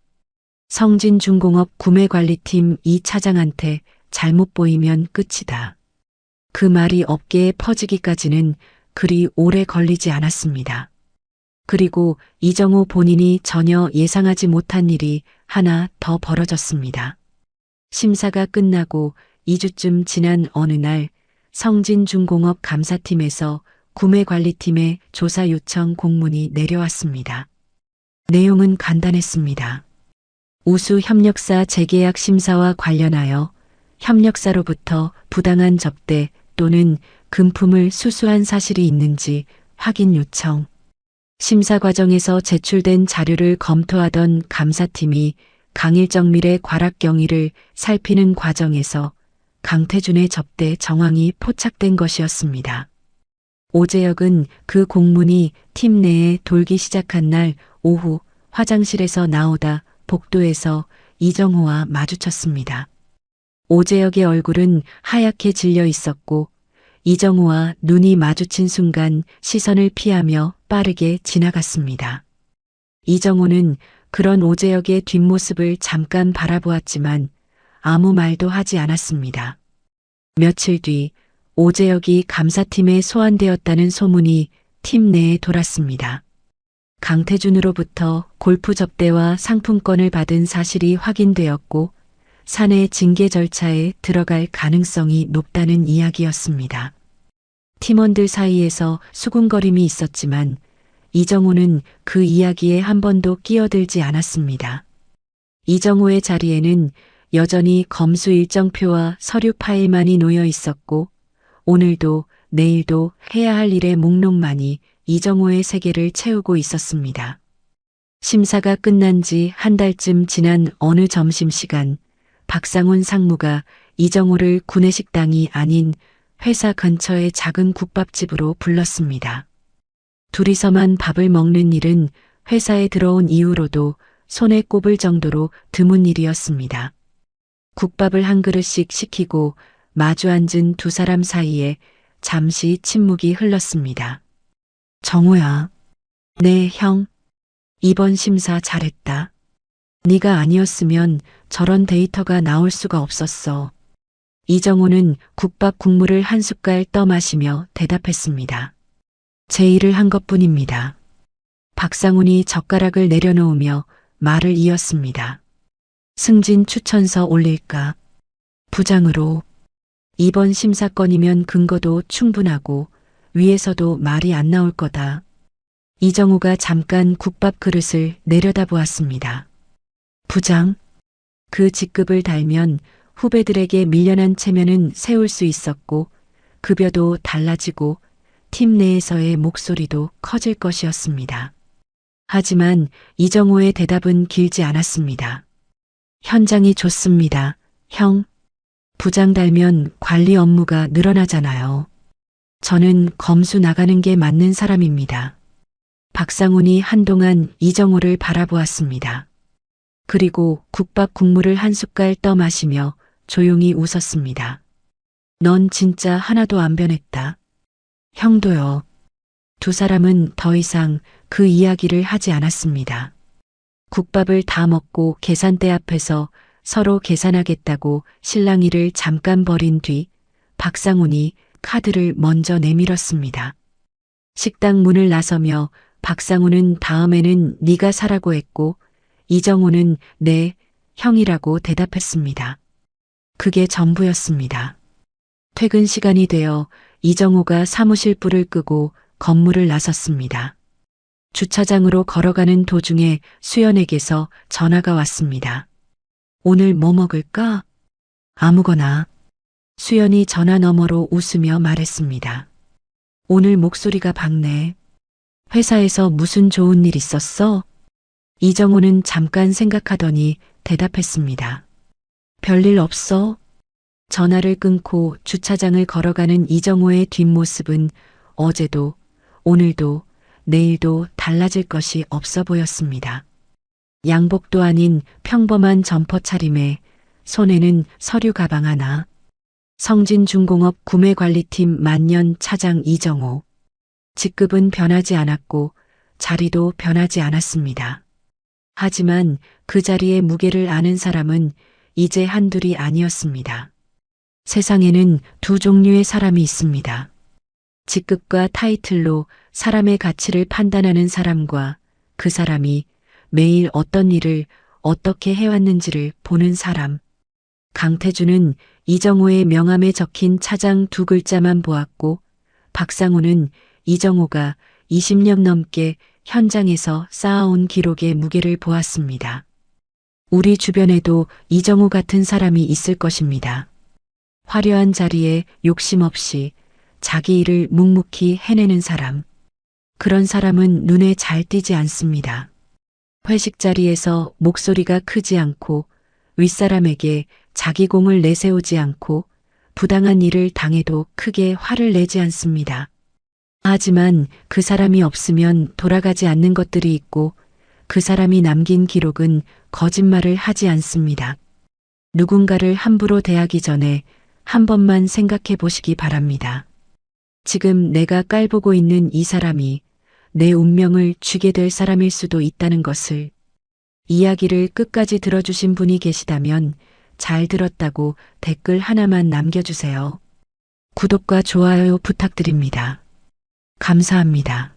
성진중공업 구매관리팀 이 차장한테 잘못 보이면 끝이다. 그 말이 업계에 퍼지기까지는 그리 오래 걸리지 않았습니다. 그리고 이정호 본인이 전혀 예상하지 못한 일이 하나 더 벌어졌습니다. 심사가 끝나고 2주쯤 지난 어느 날 성진중공업 감사팀에서 구매관리팀에 조사 요청 공문이 내려왔습니다. 내용은 간단했습니다. 우수 협력사 재계약 심사와 관련하여 협력사로부터 부당한 접대 또는 금품을 수수한 사실이 있는지 확인 요청. 심사 과정에서 제출된 자료를 검토하던 감사팀이 강일정밀의 과락 경위를 살피는 과정에서 강태준의 접대 정황이 포착된 것이었습니다. 오재혁은 그 공문이 팀 내에 돌기 시작한 날 오후 화장실에서 나오다 복도에서 이정호와 마주쳤습니다. 오재혁의 얼굴은 하얗게 질려 있었고 이정호와 눈이 마주친 순간 시선을 피하며 빠르게 지나갔습니다. 이정호는 그런 오재혁의 뒷모습을 잠깐 바라보았지만 아무 말도 하지 않았습니다. 며칠 뒤 오재혁이 감사팀에 소환되었다는 소문이 팀 내에 돌았습니다. 강태준으로부터 골프 접대와 상품권을 받은 사실이 확인되었고 사내 징계 절차에 들어갈 가능성이 높다는 이야기였습니다. 팀원들 사이에서 수군거림이 있었지만 이정호는 그 이야기에 한 번도 끼어들지 않았습니다. 이정호의 자리에는 여전히 검수 일정표와 서류 파일만이 놓여 있었고 오늘도 내일도 해야 할 일의 목록만이 이정호의 세계를 채우고 있었습니다. 심사가 끝난 지 한 달쯤 지난 어느 점심시간 박상훈 상무가 이정호를 구내식당이 아닌 회사 근처의 작은 국밥집으로 불렀습니다. 둘이서만 밥을 먹는 일은 회사에 들어온 이후로도 손에 꼽을 정도로 드문 일이었습니다. 국밥을 한 그릇씩 시키고 마주 앉은 두 사람 사이에 잠시 침묵이 흘렀습니다. 정호야. 네, 형. 이번 심사 잘했다. 네가 아니었으면 저런 데이터가 나올 수가 없었어. 이정호는 국밥 국물을 한 숟갈 떠마시며 대답했습니다. 제 일을 한 것뿐입니다. 박상훈이 젓가락을 내려놓으며 말을 이었습니다. 승진 추천서 올릴까? 부장으로. 이번 심사건이면 근거도 충분하고 위에서도 말이 안 나올 거다. 이정호가 잠깐 국밥 그릇을 내려다보았습니다. 부장? 그 직급을 달면 후배들에게 밀려난 체면은 세울 수 있었고 급여도 달라지고 팀 내에서의 목소리도 커질 것이었습니다. 하지만 이정호의 대답은 길지 않았습니다. 현장이 좋습니다. 형. 부장 달면 관리 업무가 늘어나잖아요. 저는 검수 나가는 게 맞는 사람입니다. 박상훈이 한동안 이정호를 바라보았습니다. 그리고 국밥 국물을 한 숟갈 떠마시며 조용히 웃었습니다. 넌 진짜 하나도 안 변했다. 형도요. 두 사람은 더 이상 그 이야기를 하지 않았습니다. 국밥을 다 먹고 계산대 앞에서 서로 계산하겠다고 실랑이를 잠깐 벌인 뒤 박상훈이 카드를 먼저 내밀었습니다. 식당 문을 나서며 박상훈은 다음에는 네가 사라고 했고 이정호는 네, 형이라고 대답했습니다. 그게 전부였습니다. 퇴근 시간이 되어 이정호가 사무실 불을 끄고 건물을 나섰습니다. 주차장으로 걸어가는 도중에 수연에게서 전화가 왔습니다. 오늘 뭐 먹을까? 아무거나. 수연이 전화 너머로 웃으며 말했습니다. 오늘 목소리가 밝네. 회사에서 무슨 좋은 일 있었어? 이정호는 잠깐 생각하더니 대답했습니다. 별일 없어? 전화를 끊고 주차장을 걸어가는 이정호의 뒷모습은 어제도 오늘도 내일도 달라질 것이 없어 보였습니다. 양복도 아닌 평범한 점퍼 차림에 손에는 서류 가방 하나. 성진중공업 구매관리팀 만년 차장 이정호. 직급은 변하지 않았고 자리도 변하지 않았습니다. 하지만 그 자리의 무게를 아는 사람은 이제 한둘이 아니었습니다. 세상에는 두 종류의 사람이 있습니다. 직급과 타이틀로 사람의 가치를 판단하는 사람과 그 사람이 매일 어떤 일을 어떻게 해왔는지를 보는 사람. 강태준은 이정호의 명함에 적힌 차장 두 글자만 보았고 박상우는 이정호가 20년 넘게 현장에서 쌓아온 기록의 무게를 보았습니다. 우리 주변에도 이정호 같은 사람이 있을 것입니다. 화려한 자리에 욕심 없이 자기 일을 묵묵히 해내는 사람. 그런 사람은 눈에 잘 띄지 않습니다. 회식 자리에서 목소리가 크지 않고 윗사람에게 자기 공을 내세우지 않고 부당한 일을 당해도 크게 화를 내지 않습니다. 하지만 그 사람이 없으면 돌아가지 않는 것들이 있고 그 사람이 남긴 기록은 거짓말을 하지 않습니다. 누군가를 함부로 대하기 전에 한 번만 생각해 보시기 바랍니다. 지금 내가 깔보고 있는 이 사람이 내 운명을 쥐게 될 사람일 수도 있다는 것을. 이야기를 끝까지 들어주신 분이 계시다면 잘 들었다고 댓글 하나만 남겨주세요. 구독과 좋아요 부탁드립니다. 감사합니다.